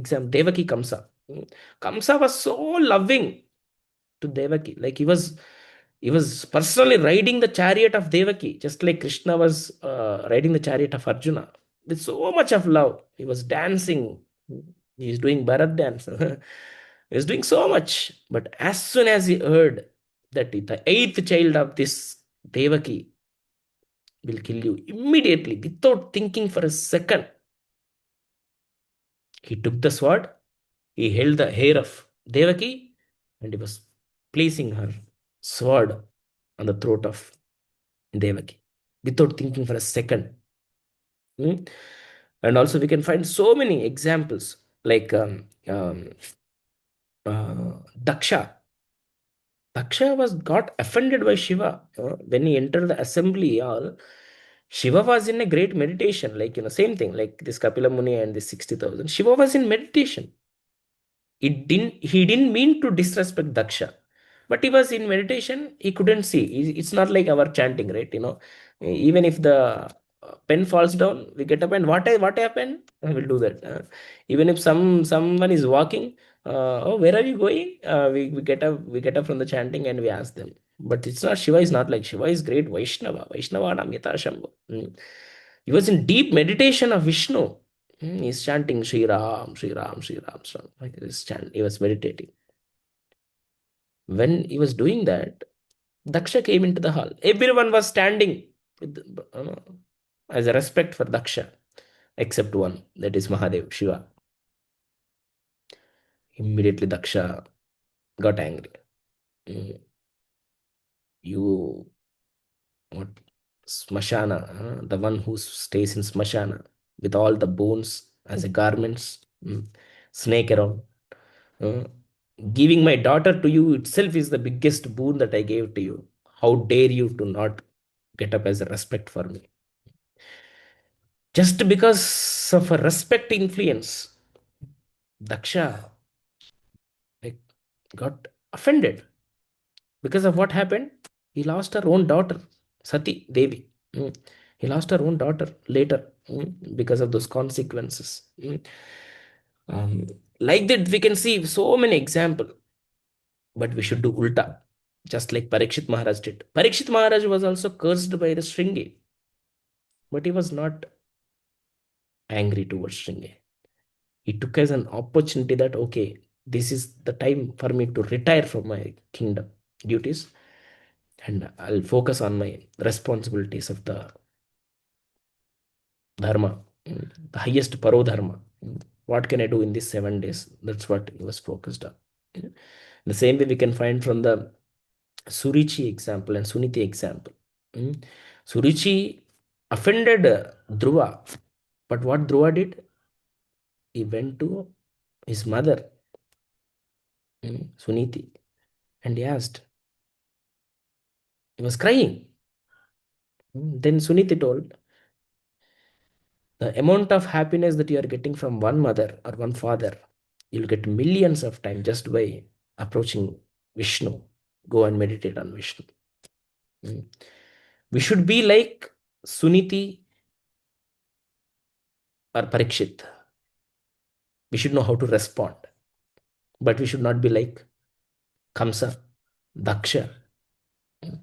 Example, Devaki Kamsa. Kamsa was so loving to Devaki, like he was personally riding the chariot of Devaki, just like Krishna was riding the chariot of Arjuna with so much of love. He was dancing. He is doing Bharat dance. He was doing so much. But as soon as he heard that the eighth child of this Devaki will kill you, immediately, without thinking for a second, he took the sword, he held the hair of Devaki, and he was placing her sword on the throat of Devaki without thinking for a second. And also, we can find so many examples like Daksha. Daksha was got offended by Shiva when he entered the assembly. All Shiva was in a great meditation, like, same thing like this Kapila Muni and this 60,000. Shiva was in meditation. He didn't mean to disrespect Daksha, but he was in meditation. He couldn't see. It's not like our chanting, right? Even if the pen falls down, we get up and what happened? I will do that. Even if someone is walking, "Oh, where are you going?" We get up from the chanting and we ask them. But it's not, Shiva is not like, Shiva is great Vaishnava. Vaishnava Nam Yata Shambhu. He was in deep meditation of Vishnu. He's chanting Sri Ram, Sri Ram, Sri Ram, Sri Ram. Like this chant, he was meditating. When he was doing that, Daksha came into the hall. Everyone was standing with, as a respect for Daksha, except one, that is Mahadev, Shiva. Immediately, Daksha got angry. You, what, Smashana, the one who stays in Smashana with all the bones as a garments, snake around. Giving my daughter to you itself is the biggest boon that I gave to you. How dare you to not get up as a respect for me? Just because of a respect influence, Daksha, like, got offended. Because of what happened, he lost her own daughter, Sati Devi. He lost her own daughter later because of those consequences. Like that, we can see so many examples. But we should do ulta, just like Parikshit Maharaj did. Parikshit Maharaj was also cursed by the Shringi, but he was not angry towards Shringi. He took as an opportunity that, okay, this is the time for me to retire from my kingdom duties and I'll focus on my responsibilities of the dharma, the highest paro dharma. What can I do in these 7 days? That's what he was focused on. The same way we can find from the Surichi example and Suniti example. Mm. Surichi offended Dhruva, but what Dhruva did? He went to his mother, Suniti, and he asked. He was crying. Then Suniti told, the amount of happiness that you are getting from one mother or one father, you'll get millions of times just by approaching Vishnu. Go and meditate on Vishnu. Mm. We should be like Suniti or Parikshit. We should know how to respond, but we should not be like Kamsa, Daksha.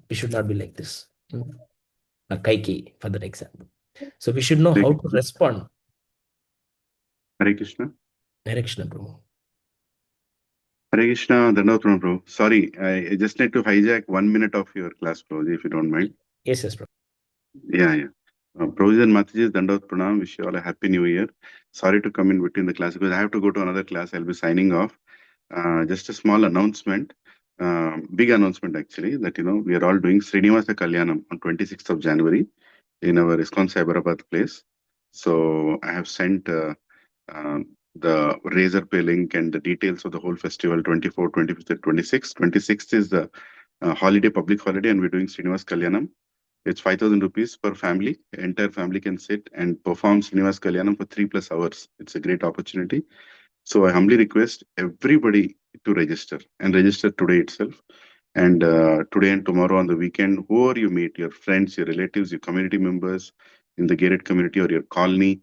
We should not be like this. Kaiki, for that example. So we should know how to respond. Hare Krishna. Hare Krishna, Prabhu. Hare Krishna, Dandavatam, bro. Sorry, I just need to hijack 1 minute of your class, Prabhuji, if you don't mind. Yes, Prabhu. Yeah. Prabhuji and Mataji, Dandavat Pranam. Wish you all a happy new year. Sorry to come in between the class because I have to go to another class. I'll be signing off. Just a small announcement, big announcement actually, that we are all doing Srinivasa Kalyanam on 26th of January in our ISKCON Cyberabad place. So I have sent the Razor Pay link and the details of the whole festival, 24, 25th, and 26th. 26th is the holiday, public holiday, and we're doing Srinivas Kalyanam. It's 5,000 rupees per family. Entire family can sit and perform Srinivas Kalyanam for 3+ hours. It's a great opportunity. So I humbly request everybody to register and register today itself. And today and tomorrow on the weekend, whoever you meet, your friends, your relatives, your community members in the gated community or your colony,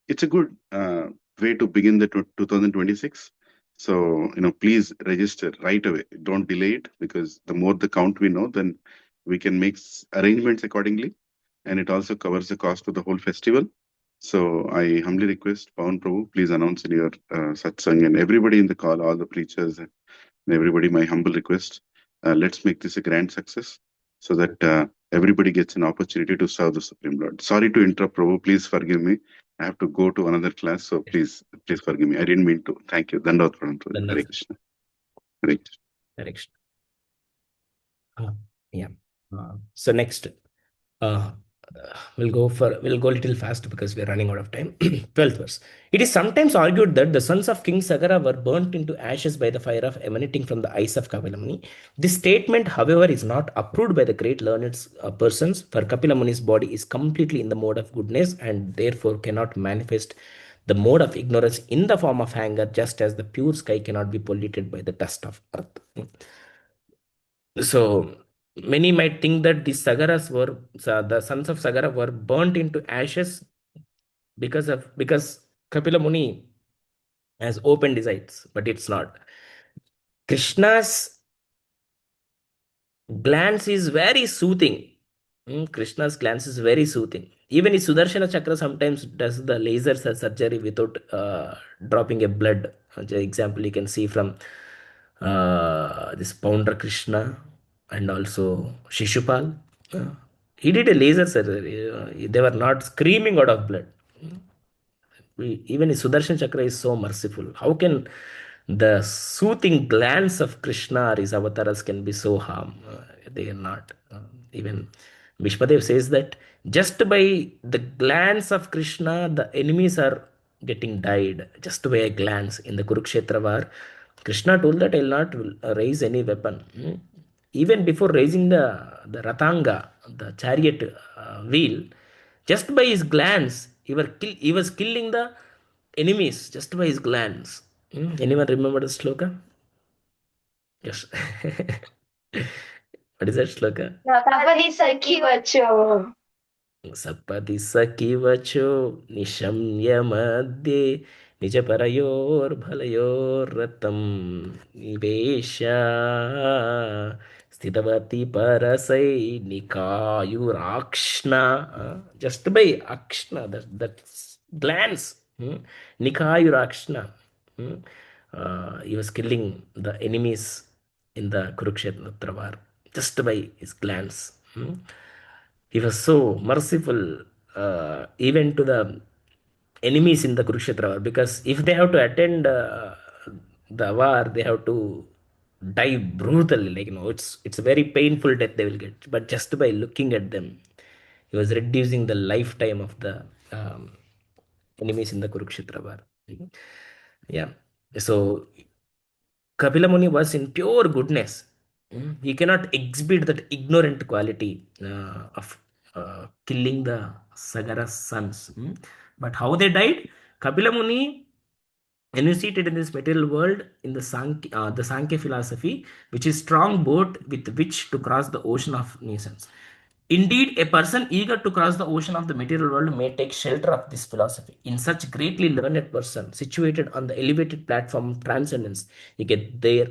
it's a good way to begin the 2026. So, please register right away. Don't delay it because the more the count we know, then we can make arrangements accordingly. And it also covers the cost of the whole festival. So I humbly request Pavan Prabhu, please announce in your satsang and everybody in the call, all the preachers and everybody, my humble request. Let's make this a grand success so that everybody gets an opportunity to serve the Supreme Lord. Sorry to interrupt, Prabhu. Please forgive me. I have to go to another class, so please forgive me. I didn't mean to. Thank you. Dandavat Pranam. Hare Krishna. Hare Krishna. Hare Krishna. Yeah. So next, we'll go a little fast because we're running out of time. 12th verse. It is sometimes argued that the sons of King Sagara were burnt into ashes by the fire of emanating from the eyes of Kapila Muni. This statement, however, is not approved by the great learned persons, for Kapila Muni's body is completely in the mode of goodness and therefore cannot manifest the mode of ignorance in the form of anger, just as the pure sky cannot be polluted by the dust of earth. So many might think that the the sons of Sagara were burnt into ashes because Kapila Muni has opened his eyes, but it's not. Krishna's glance is very soothing. Krishna's glance is very soothing. Even his Sudarshana Chakra sometimes does the laser surgery without dropping a blood. Example you can see from this Poundra Krishna and also Shishupal. He did a laser surgery. They were not screaming out of blood. Even his Sudarshan Chakra is so merciful. How can the soothing glance of Krishna or his avatars can be so harm? They are not. Even Bhishmadev says that just by the glance of Krishna, the enemies are getting died. Just by a glance in the Kurukshetra war, Krishna told that I will not raise any weapon. Even before raising the Ratanga, the chariot wheel, just by his glance, he was killing the enemies just by his glance. Anyone remember the sloka? Yes. What is that sloka? Napadi Sakhi Vacho. Sapati Saki Vacho Nishamya Madhye Nijaparayor Bhalayor Ratam Nivesha Sthitavati Parasai Nikayurakshna. Just by Akshna, that glance. Nikayurakshna. He was killing the enemies in the Kurukshetra war just by his glance. He was so merciful even to the enemies in the Kurukshetra war, because if they have to attend the war, they have to die brutally. Like, it's a very painful death they will get. But just by looking at them, he was reducing the lifetime of the um, enemies in the Kurukshetra war. Yeah. So Kapila Muni was in pure goodness. He cannot exhibit that ignorant quality of killing the Sagara's sons. But how they died? Kapila Muni initiated in this material world in the Sankhya philosophy, which is strong boat with which to cross the ocean of nuisance. Indeed, a person eager to cross the ocean of the material world may take shelter of this philosophy. In such greatly learned person, situated on the elevated platform of transcendence, he can there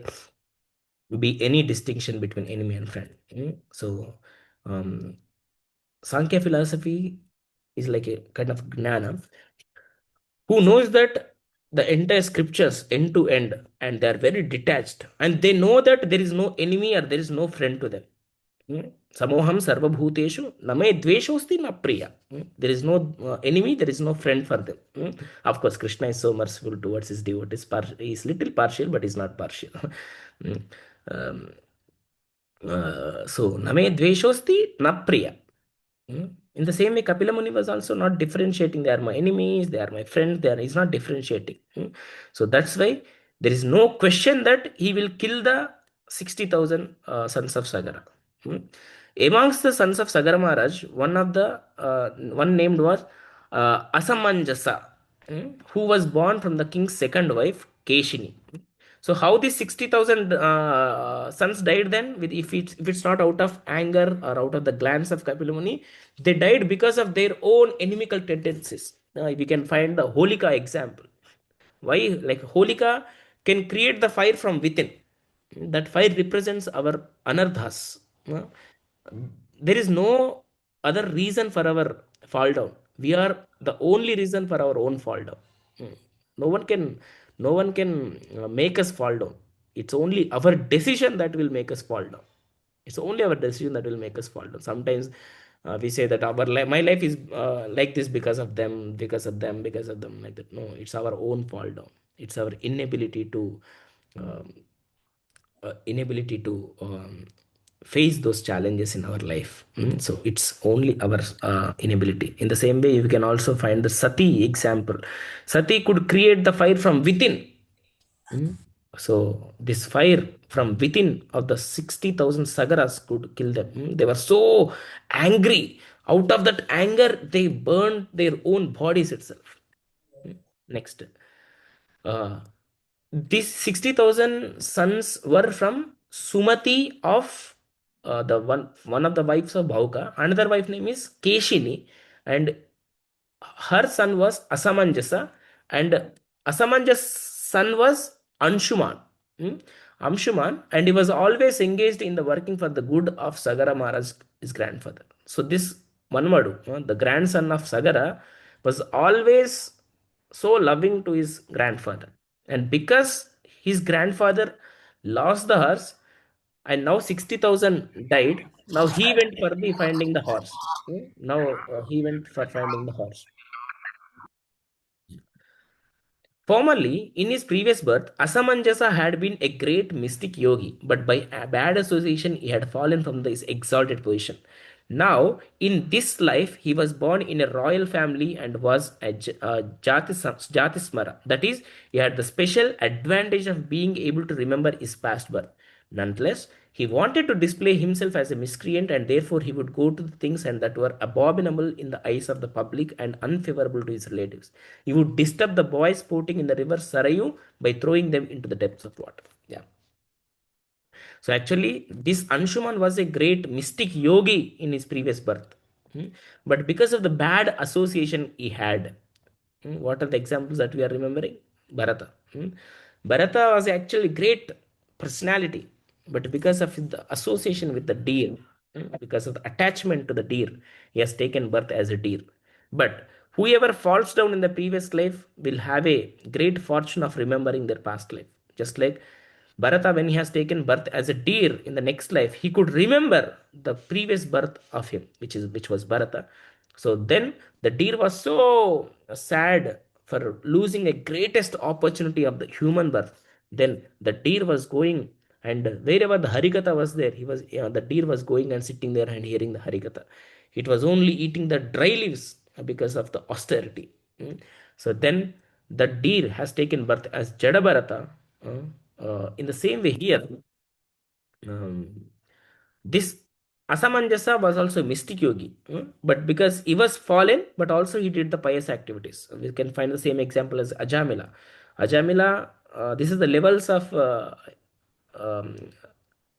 be any distinction between enemy and friend. So, um, Sankhya philosophy is like a kind of gnana who knows that the entire scriptures end to end, and they are very detached, and they know that there is no enemy or there is no friend to them. Samoham sarvabhuteshu name dveshosti na priya. There is no enemy, there is no friend for them. Of course, Krishna is so merciful towards his devotees. He is little partial, but he's not partial. Mm. Um, so name dveshosti na priya. In the same way, Kapila Muni was also not differentiating. They are my enemies, they are my friends, he's not differentiating. So that's why there is no question that he will kill the 60,000 sons of Sagara. Amongst the sons of Sagara Maharaj, one named was Asamanjasa, who was born from the king's second wife, Keshini. So how these 60,000 sons died then? If it's not out of anger or out of the glance of Kapila Muni, they died because of their own inimical tendencies. We can find the Holika example. Why? Like Holika can create the fire from within. That fire represents our anardhas. There is no other reason for our fall down. We are the only reason for our own fall down. Hmm. No one can, no one can make us fall down. It's only our decision that will make us fall down. It's only our decision that will make us fall down. Sometimes we say that my life is like this because of them, because of them, because of them, like that. No, it's our own fall down. It's our um, inability to face those challenges in our life. So it's only our inability. In the same way, you can also find the Sati example. Sati could create the fire from within. So this fire from within of the 60,000 Sagaras could kill them. They were so angry. Out of that anger, they burned their own bodies itself. Next. Uh, these 60,000 sons were from Sumati of the one of the wives of Bhauka. Another wife name is Keshini, and her son was Asamanjasa, and Asamanjas' son was Anshuman. Hmm? Anshuman, and he was always engaged in the working for the good of Sagara Maharaj, his grandfather. So this Manmadu, the grandson of Sagara, was always so loving to his grandfather. And because his grandfather lost the horse, and now 60,000 died, now he went for the finding the horse. Now he went for finding the horse. Formerly, in his previous birth, Asamanjasa had been a great mystic yogi, but by a bad association, he had fallen from this exalted position. Now, in this life, he was born in a royal family and was a Jatismara. That is, he had the special advantage of being able to remember his past birth. Nonetheless, he wanted to display himself as a miscreant, and therefore he would go to the things and that were abominable in the eyes of the public and unfavorable to his relatives. He would disturb the boys sporting in the river Sarayu by throwing them into the depths of water. Yeah. So actually, this Anshuman was a great mystic yogi in his previous birth. But because of the bad association he had, what are the examples that we are remembering? Bharata. Bharata was actually great personality, but because of the association with the deer, because of the attachment to the deer, he has taken birth as a deer. But whoever falls down in the previous life will have a great fortune of remembering their past life. Just like Bharata, when he has taken birth as a deer in the next life, he could remember the previous birth of him, which was Bharata. So then the deer was so sad for losing a greatest opportunity of the human birth. Then the deer was going And wherever the Harikatha was there, the deer was going and sitting there and hearing the Harikatha. It was only eating the dry leaves because of the austerity. So then the deer has taken birth as Jadabharata. In the same way here, um, this Asamanjasa was also a mystic yogi, but because he was fallen, but also he did the pious activities. We can find the same example as Ajamila. Ajamila, this is the levels of um,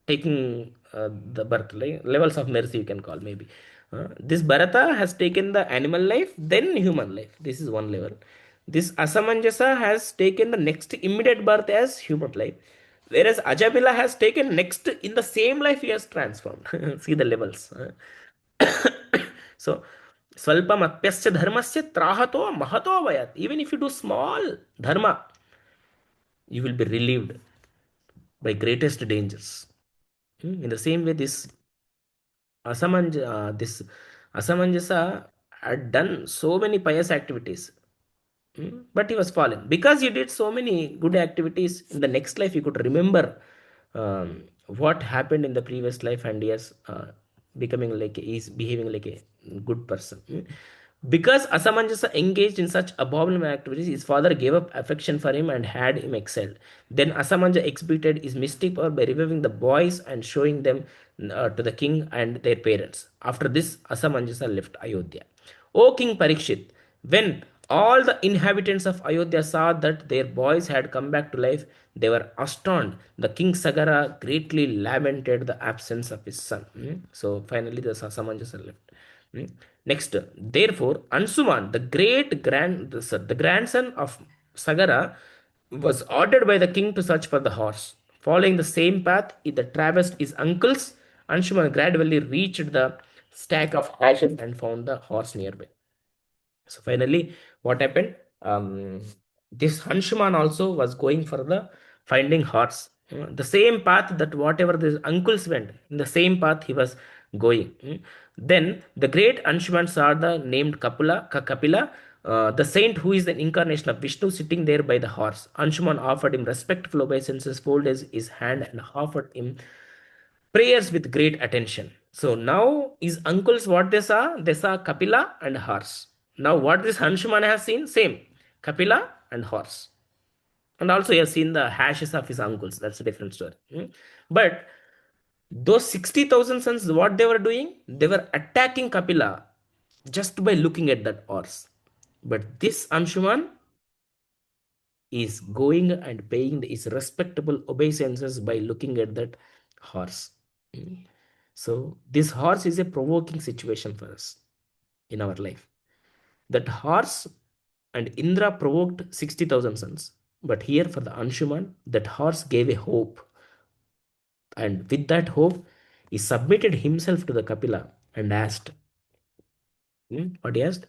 taking the birth, like levels of mercy, you can call maybe. This Bharata has taken the animal life, then human life. This is one level. This Asamanjasa has taken the next immediate birth as human life. Whereas Ajamila has taken next in the same life he has transformed. See the levels. So, Swalpam apyasya dharmasya trahato mahato vayat. Even if you do small dharma, you will be relieved by greatest dangers. In the same way, this Asamanjasa had done so many pious activities. But he was fallen because he did so many good activities. In the next life, he could remember what happened in the previous life, and he is becoming like he's behaving like a good person. Because Asamanjasa engaged in such abominable activities, his father gave up affection for him and had him exiled. Then Asamanja exhibited his mystic power by reviving the boys and showing them to the king and their parents. After this, Asamanjasa left Ayodhya. O King Parikshit, when all the inhabitants of Ayodhya saw that their boys had come back to life, they were astounded. The king Sagara greatly lamented the absence of his son. So finally, the Asamanjasa left. Next, therefore, Ansuman, the grandson of Sagara, was ordered by the king to search for the horse. Following the same path, he traversed his uncle's. Anshuman gradually reached the stack of ashes and found the horse nearby. So finally, what happened? This Hanshuman also was going for the finding horse. The same path that whatever the uncles went, in the same path he was going. Then the great Anshuman saw the named Kapila, the saint who is the incarnation of Vishnu, sitting there by the horse. Anshuman offered him respectful obeisances, folded his hand, and offered him prayers with great attention. So now his uncles, what they saw Kapila and horse. Now what this Hanshuman has seen, same Kapila and horse. And also he has seen the hashes of his uncles. That's a different story. But those 60,000 sons, what they were doing, they were attacking Kapila just by looking at that horse. But this Anshuman is going and paying his respectable obeisances by looking at that horse. So this horse is a provoking situation for us in our life. That horse and Indra provoked 60,000 sons. But here for the Anshuman, that horse gave a hope. And with that hope, he submitted himself to the Kapila and asked, what he asked?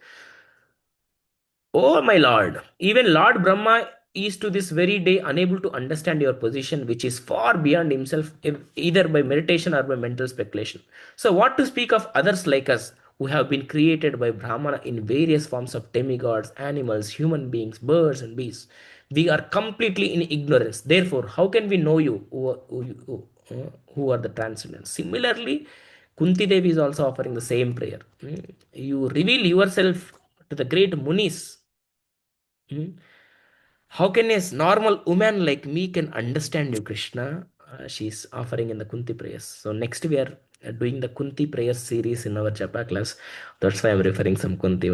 Oh, my Lord, even Lord Brahma is to this very day unable to understand your position, which is far beyond himself, either by meditation or by mental speculation. So, what to speak of others like us who have been created by Brahmana in various forms of demigods, animals, human beings, birds, and beasts? We are completely in ignorance. Therefore, how can we know you who are the transcendents? Similarly, Kunti Devi is also offering the same prayer. You reveal yourself to the great Munis. How can a normal woman like me can understand you, Krishna? She's offering in the Kunti prayers. So next we are doing the Kunti prayers series in our Japa class. That's why I'm referring some Kunti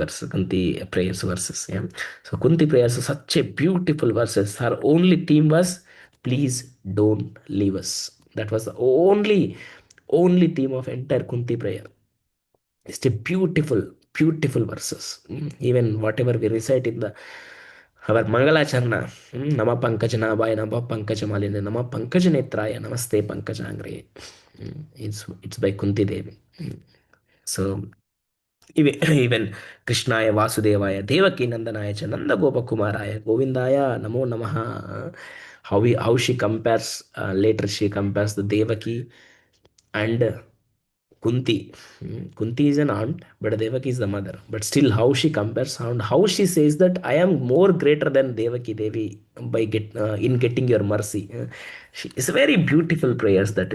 prayers verses. Yeah. So Kunti prayers are such a beautiful verses. Her only theme was, please don't leave us. That was the only theme of entire Kunti prayer. It's a beautiful verses. Even whatever we recite in the our Mangalacharna, Nama Pankajanaಭಾಯ Nama Pankajamaline, Nama Pankajanetraya, Namaste Pankajangre. It's by Kunti Devi. So even Krishnaya Vasudevaya, Devaki Nandanaya, cha Nanda Gopakumaraya, Govindaya, Namo Namaha. How she compares, later she compares the Devaki and Kunti. Kunti is an aunt, but Devaki is the mother. But still, how she compares and how she says that I am more greater than Devaki Devi by in getting your mercy. It's very beautiful prayers that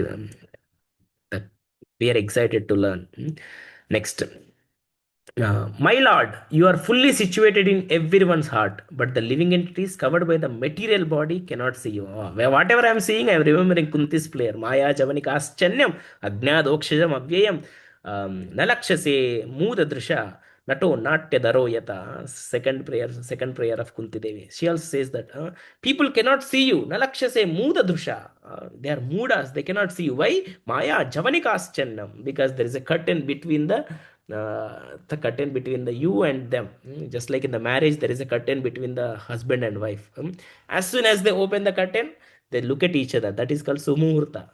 we are excited to learn. Next. My lord, you are fully situated in everyone's heart, but the living entities covered by the material body cannot see you. Whatever I am seeing, I am remembering Kunti's player. Maya Javanika Aschanyam, Agnadokshajam Avyayam, Nalakshase, Muda Drisha, Nato Natya Daro Yata. Second prayer of Kunti Devi. She also says that people cannot see you. Nalakshase, Muda Drisha. They are mudas, they cannot see you. Why? Maya Javanika Aschanyam, because there is a curtain between the curtain between the you and them. Just like in the marriage there is a curtain between the husband and wife. As soon as they open the curtain, they look at each other. That is called sumuhurta.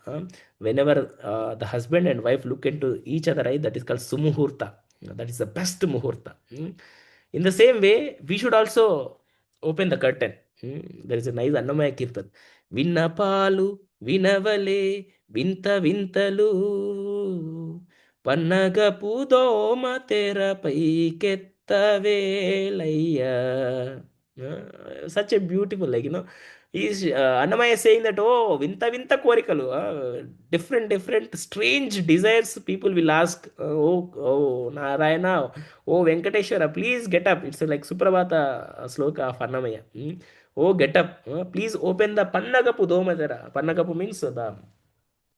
Whenever the husband and wife look into each other eye, that is called sumuhurta. That is the best muhurta. In the same way, we should also open the curtain. There is a nice Annamaya Kirtan. Vinnapalu vinavale vinta vintalu పన్నగపు దోమ తెరపైకెత్తవేలయ్యా. Such a beautiful, he's Annamaya is saying that, oh, vinta vinta korikalu, different strange desires people will ask. Oh Narayana, oh Venkateshwara, please get up. It's like Suprabhata sloka of Annamaya. Oh, get up, please open the pannagapu doma tera. Pannagapu means the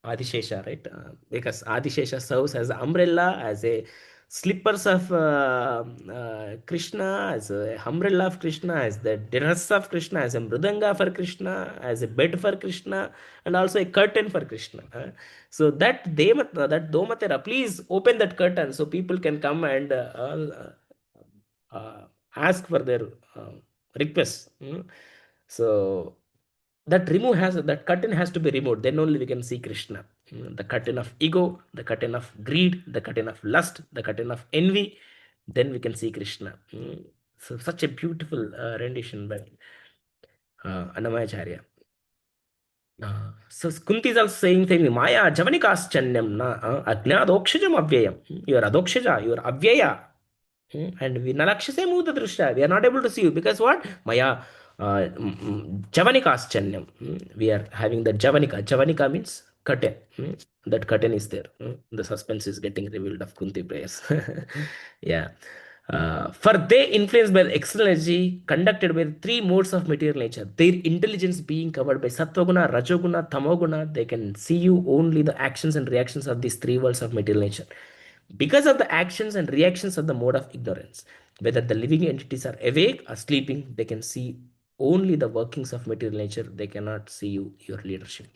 Adishesha, right? Because Adishesha serves as an umbrella, as a slippers of Krishna, as a umbrella of Krishna, as the dress of Krishna, as a mridanga for Krishna, as a bed for Krishna, and also a curtain for Krishna. So that Domatera, please open that curtain so people can come and ask for their requests. So that curtain has to be removed, then only we can see Krishna. The curtain of ego, the curtain of greed, the curtain of lust, the curtain of envy, then we can see Krishna. So such a beautiful rendition by Annamayacharya. So Kunti is also saying Maya Javanikaschanyam na Agnadokshajam Avyayam. You are Adokshaja, you are Avyaya. And we Nalakshase Muda Drishya. We are not able to see you because what? Maya Javanikaschanyam. We are having the Javanika. Javanika means curtain. That curtain is there. The suspense is getting revealed of Kunti prayers. Yeah. For they influenced by the external energy conducted by the three modes of material nature, their intelligence being covered by Sattva-guna, Rajoguna, Tamoguna, they can see you only the actions and reactions of these three worlds of material nature. Because of the actions and reactions of the mode of ignorance, whether the living entities are awake or sleeping, they can see only the workings of material nature. They cannot see your leadership.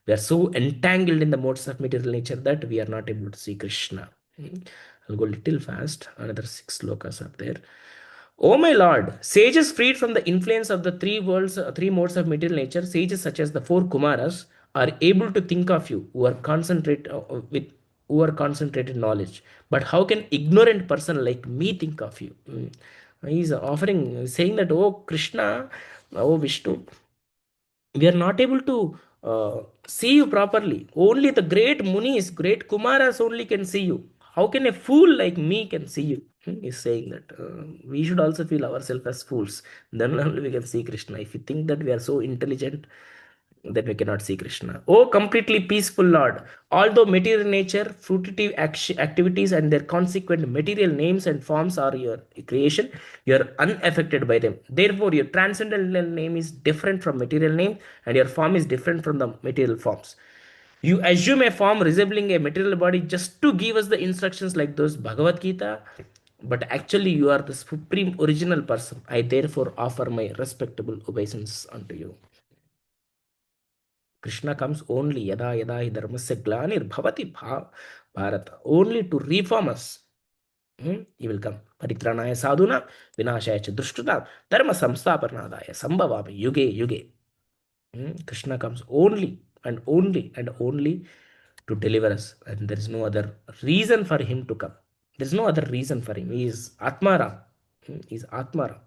We are so entangled in the modes of material nature that we are not able to see Krishna. I'll go a little fast. Another 6 slokas are there. O my Lord, sages freed from the influence of the three modes of material nature, sages such as the four Kumaras, are able to think of you who are concentrated knowledge. But how can ignorant person like me think of you? He's offering, saying that, oh Krishna, oh Vishnu, we are not able to see you properly. Only the great Munis, great Kumaras only can see you. How can a fool like me can see you? He's saying that we should also feel ourselves as fools. Then only we can see Krishna. If you think that we are so intelligent, then we cannot see Krishna. Oh, completely peaceful Lord, although material nature, fruitive activities, and their consequent material names and forms are your creation, you are unaffected by them. Therefore, your transcendental name is different from material name, and your form is different from the material forms. You assume a form resembling a material body just to give us the instructions like those Bhagavad Gita, but actually you are the supreme original person. I therefore offer my respectable obeisance unto you. Krishna comes only yada yada hi dharmasya glanir bhavati bharata, only to reform us. He will come. Paritranaya sadhuna vinashaya cha dushtutam dharma samsthapanadaya sambhavami yuge yuge. Krishna comes only and only and only to deliver us, and there is no other reason for him to come. There is no other reason for him. He is Atmaram. He is Atmaram.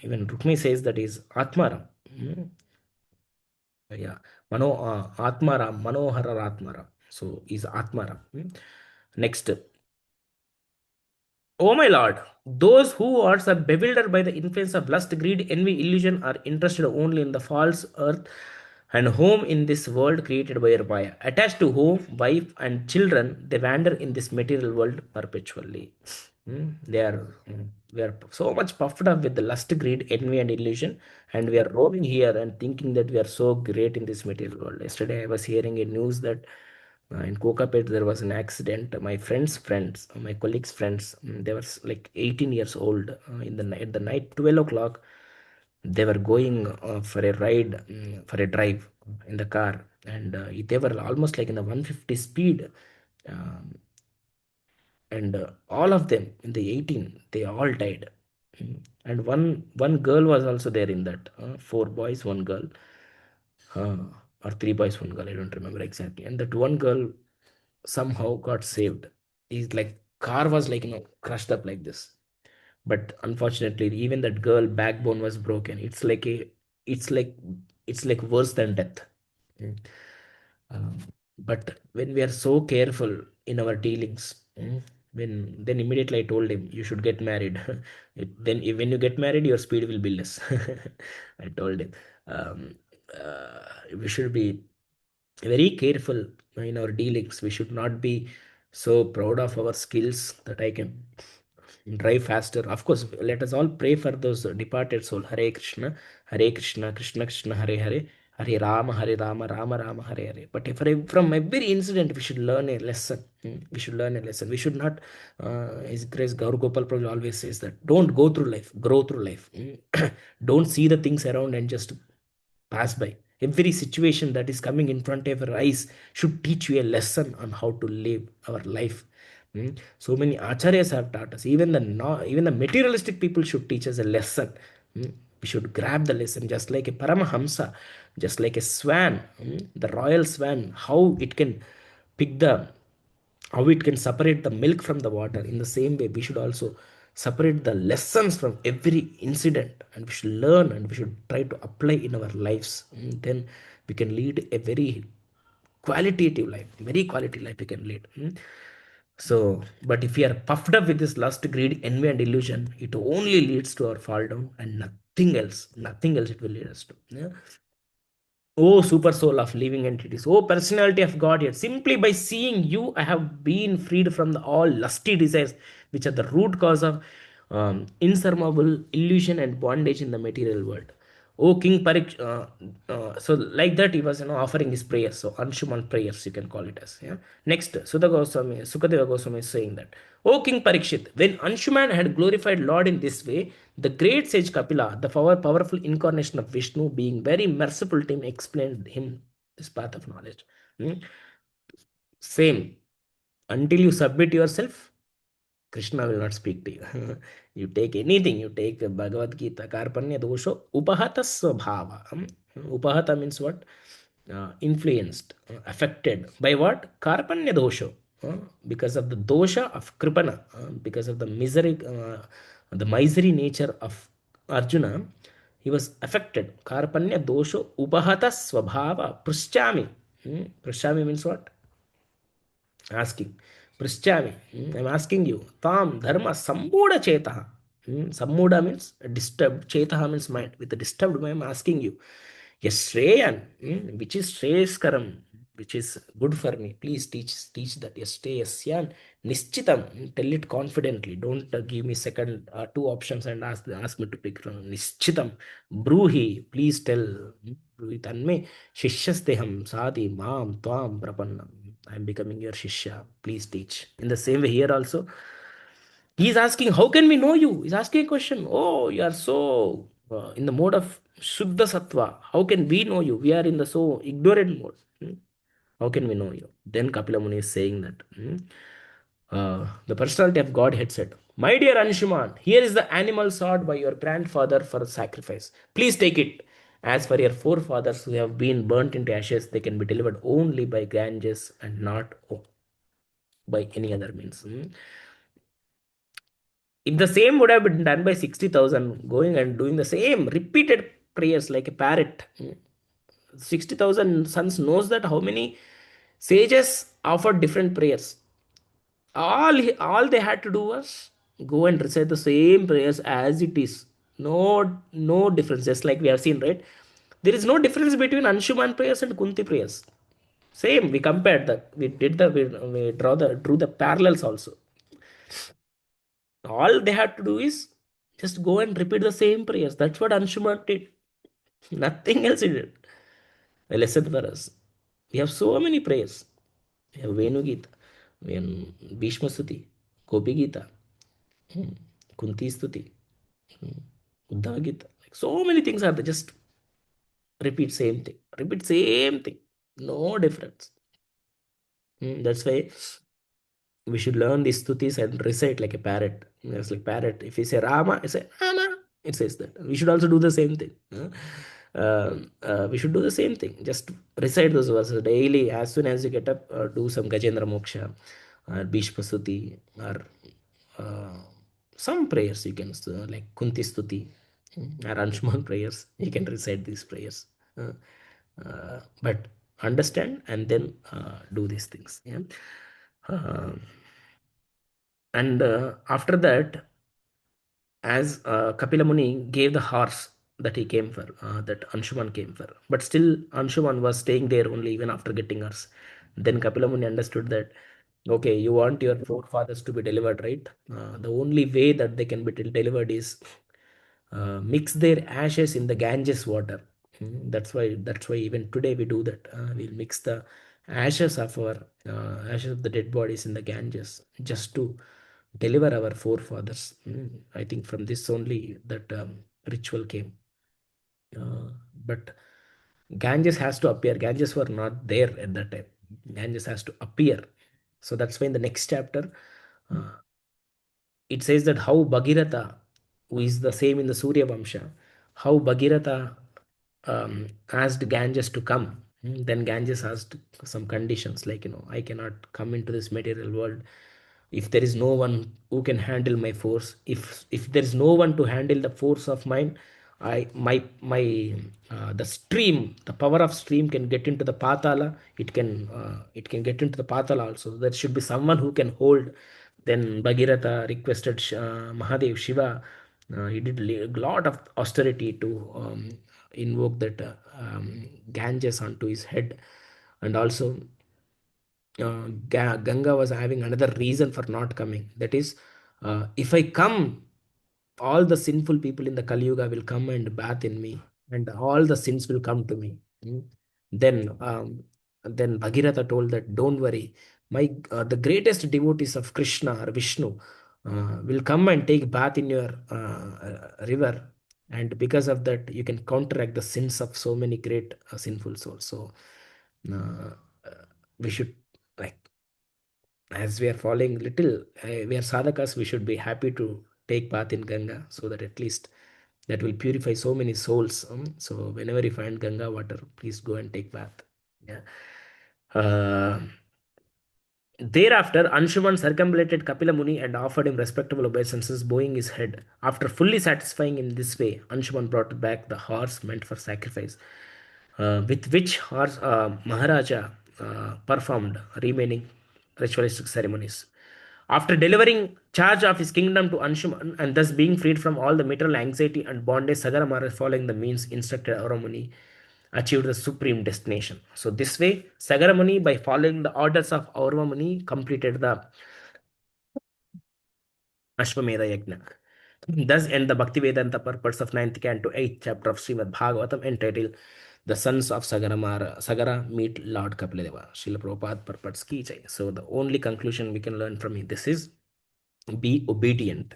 Even Rukmi says that he is Atmaram. Yeah, Atmaram, Manohara Atmaram. So is Atmaram. Next, oh my lord, those who are bewildered by the influence of lust, greed, envy, illusion are interested only in the false earth and home in this world created by your Maya. Attached to home, wife, and children, they wander in this material world perpetually. We are so much puffed up with the lust, greed, envy, and illusion, and we are roaming here and thinking that we are so great in this material world. Yesterday, I was hearing a news that in Kokapet there was an accident. My friends' friends, my colleagues' friends, they were like 18 years old. In the night, at the night, 12 o'clock, they were going for a ride, for a drive in the car, and they were almost like in a 150 speed. Um, and all of them in the 18 they all died. And one girl was also there in that, four boys, one girl, uh, or three boys, one girl, I don't remember exactly. And that one girl somehow got saved. He's like, car was like, crushed up like this, but unfortunately even that girl backbone was broken. It's like it's like worse than death. Mm. Um, but when we are so careful in our dealings, when then immediately I told him you should get married. Then when you get married, your speed will be less. I told him, um, we should be very careful in our dealings. We should not be so proud of our skills that I can drive faster. Of course, let us all pray for those departed soul. Hare Krishna, Hare Krishna, Krishna Krishna, Hare Hare, Hare Rama, Hare Rama, Rama Rama, Hare Hare. But if from every incident, we should learn a lesson. We should learn a lesson. We should not, His Grace Gaur Gopal Prabhu always says that don't go through life, grow through life. Don't see the things around and just pass by. Every situation that is coming in front of our eyes should teach you a lesson on how to live our life. So many acharyas have taught us. Even the even the materialistic people should teach us a lesson. We should grab the lesson, just like a Paramahamsa, just like a swan, the royal swan, how it can pick the how it can separate the milk from the water. In the same way, we should also separate the lessons from every incident, and we should learn and we should try to apply in our lives. Then we can lead a very qualitative life, very quality life we can lead. So, but if we are puffed up with this lust, greed, envy, and illusion, it only leads to our fall down and nothing else. Nothing else it will lead us to. Yeah? Oh, super soul of living entities. Oh, personality of Godhead. Simply by seeing you, I have been freed from all lusty desires, which are the root cause of insurmountable illusion and bondage in the material world. Oh, King Parik. So like that, he was offering his prayers. So Anshuman prayers, you can call it as. Yeah. Next, Sukadeva Goswami is saying that. O King Parikshit, when Anshuman had glorified Lord in this way, the great sage Kapila, the powerful incarnation of Vishnu, being very merciful to him, explained him this path of knowledge. Hmm? Same. Until you submit yourself, Krishna will not speak to you. You take anything, you take Bhagavad Gita, Karpanya Dosho, Upahata Svabhava. Upahata means what? Influenced, affected by what? Karpanya Dosho. Because of the dosha of Kripana, because of the misery nature of Arjuna, he was affected. Karpanya Dosho, Upahata Svabhava, Prishchami. Prishchami means what? Asking. Prishchami. I'm asking you. Tam dharma sammuda chetaha. Sammuda means disturbed. Chetaha means mind. With the disturbed mind, I'm asking you. Yes, Shreyan. Which is Shreyaskaram, which is good for me. Please teach that. Yes, Shreyasyan. Nishchitam. Tell it confidently. Don't give me second two options and ask me to pick from Nishchitam. Bruhi. Please tell. Bruhi tanme. Shishyasteham sadi mam tvam prapannam. I am becoming your Shishya. Please teach. In the same way, here also, he is asking, how can we know you? He's asking a question. Oh, you are so in the mode of Shuddha Sattva. How can we know you? We are in the so ignorant mode. How can we know you? Then Kapila Muni is saying that. The personality of Godhead said, my dear Anshuman, here is the animal sought by your grandfather for sacrifice. Please take it. As for your forefathers who have been burnt into ashes, they can be delivered only by Ganges and not by any other means. If the same would have been done by 60,000, going and doing the same repeated prayers like a parrot, 60,000 sons knows that how many sages offered different prayers. All they had to do was go and recite the same prayers as it is. No difference, just like we have seen, right? There is no difference between Anshuman prayers and Kunti prayers. Same, we compared that. We drew the parallels also. All they had to do is just go and repeat the same prayers. That's what Anshuman did. Nothing else he did. A lesson for us. We have so many prayers. We have Venu Gita, we have Bhishma Stuti, Gopi Gita, Kunti Stuti, Uddhava Gita. Like so many things are there. Just repeat same thing. Repeat same thing. No difference. That's why we should learn these stutis and recite like a parrot. It's like parrot. If you say Rama, it say Rama. It says that. We should also do the same thing. We should do the same thing. Just recite those verses daily. As soon as you get up, do some Gajendra Moksha or Bhishma Stuti or uh, some prayers you can like Kunti Stuti or Anshuman prayers. You can recite these prayers. But understand and then do these things. Yeah. Uh, and after that, as Kapila Muni gave the horse that he came for, that Anshuman came for, but still Anshuman was staying there only even after getting horse. Then Kapila Muni understood that, okay, you want your forefathers to be delivered, right? The only way that they can be delivered is mix their ashes in the Ganges water. That's why even today we do that. We'll mix the ashes of the dead bodies in the Ganges just to deliver our forefathers. I think from this only that ritual came. But Ganges has to appear. Ganges were not there at that time. Ganges has to appear. So that's why in the next chapter, uh, it says that how Bhagirath, who is the same in the Surya Vamsha, how Bhagirath asked Ganges to come. Then Ganges asked some conditions like, I cannot come into this material world if there is no one who can handle my force. If there is no one to handle the force of mine, the stream, the power of stream can get into the patala. It can get into the patala also. There should be someone who can hold. Then Bhagirath requested Mahadev Shiva. He did a lot of austerity to invoke that Ganges onto his head. And also, Ganga was having another reason for not coming. That is, if I come, all the sinful people in the Kali Yuga will come and bath in me, and all the sins will come to me. Then, then Bhagirath told that, don't worry, the greatest devotees of Krishna or Vishnu will come and take bath in your river, and because of that, you can counteract the sins of so many great sinful souls. So, uh, we should like as we are following little, we are sadhakas, we should be happy to take bath in Ganga so that at least that will purify so many souls. So whenever you find Ganga water, please go and take bath. Yeah. Uh, Thereafter, Anshuman circumambulated Kapila Muni and offered him respectable obeisances, bowing his head. After fully satisfying in this way, Anshuman brought back the horse meant for sacrifice, with which horse Maharaja performed remaining ritualistic ceremonies. After delivering charge of his kingdom to Anshuman and thus being freed from all the material anxiety and bondage, Sagara Maharaj, following the means instructed Auramuni, achieved the supreme destination. So this way, Sagaramuni, by following the orders of Auramuni, completed the Ashwamedha Yajna. Thus end the Bhaktivedanta purpose of 9th Canto 8th chapter of Srimad Bhagavatam entitled The Sons of Sagara Meet Lord Kapiladeva. Srila Prabhupada purports ki jai. So the only conclusion we can learn from this is be obedient.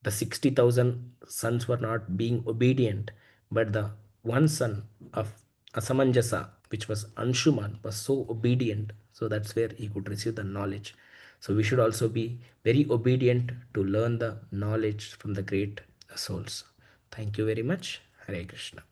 The 60,000 sons were not being obedient, but the one son of Asamanjasa, which was Anshuman, was so obedient. So that's where he could receive the knowledge. So we should also be very obedient to learn the knowledge from the great souls. Thank you very much. Hare Krishna.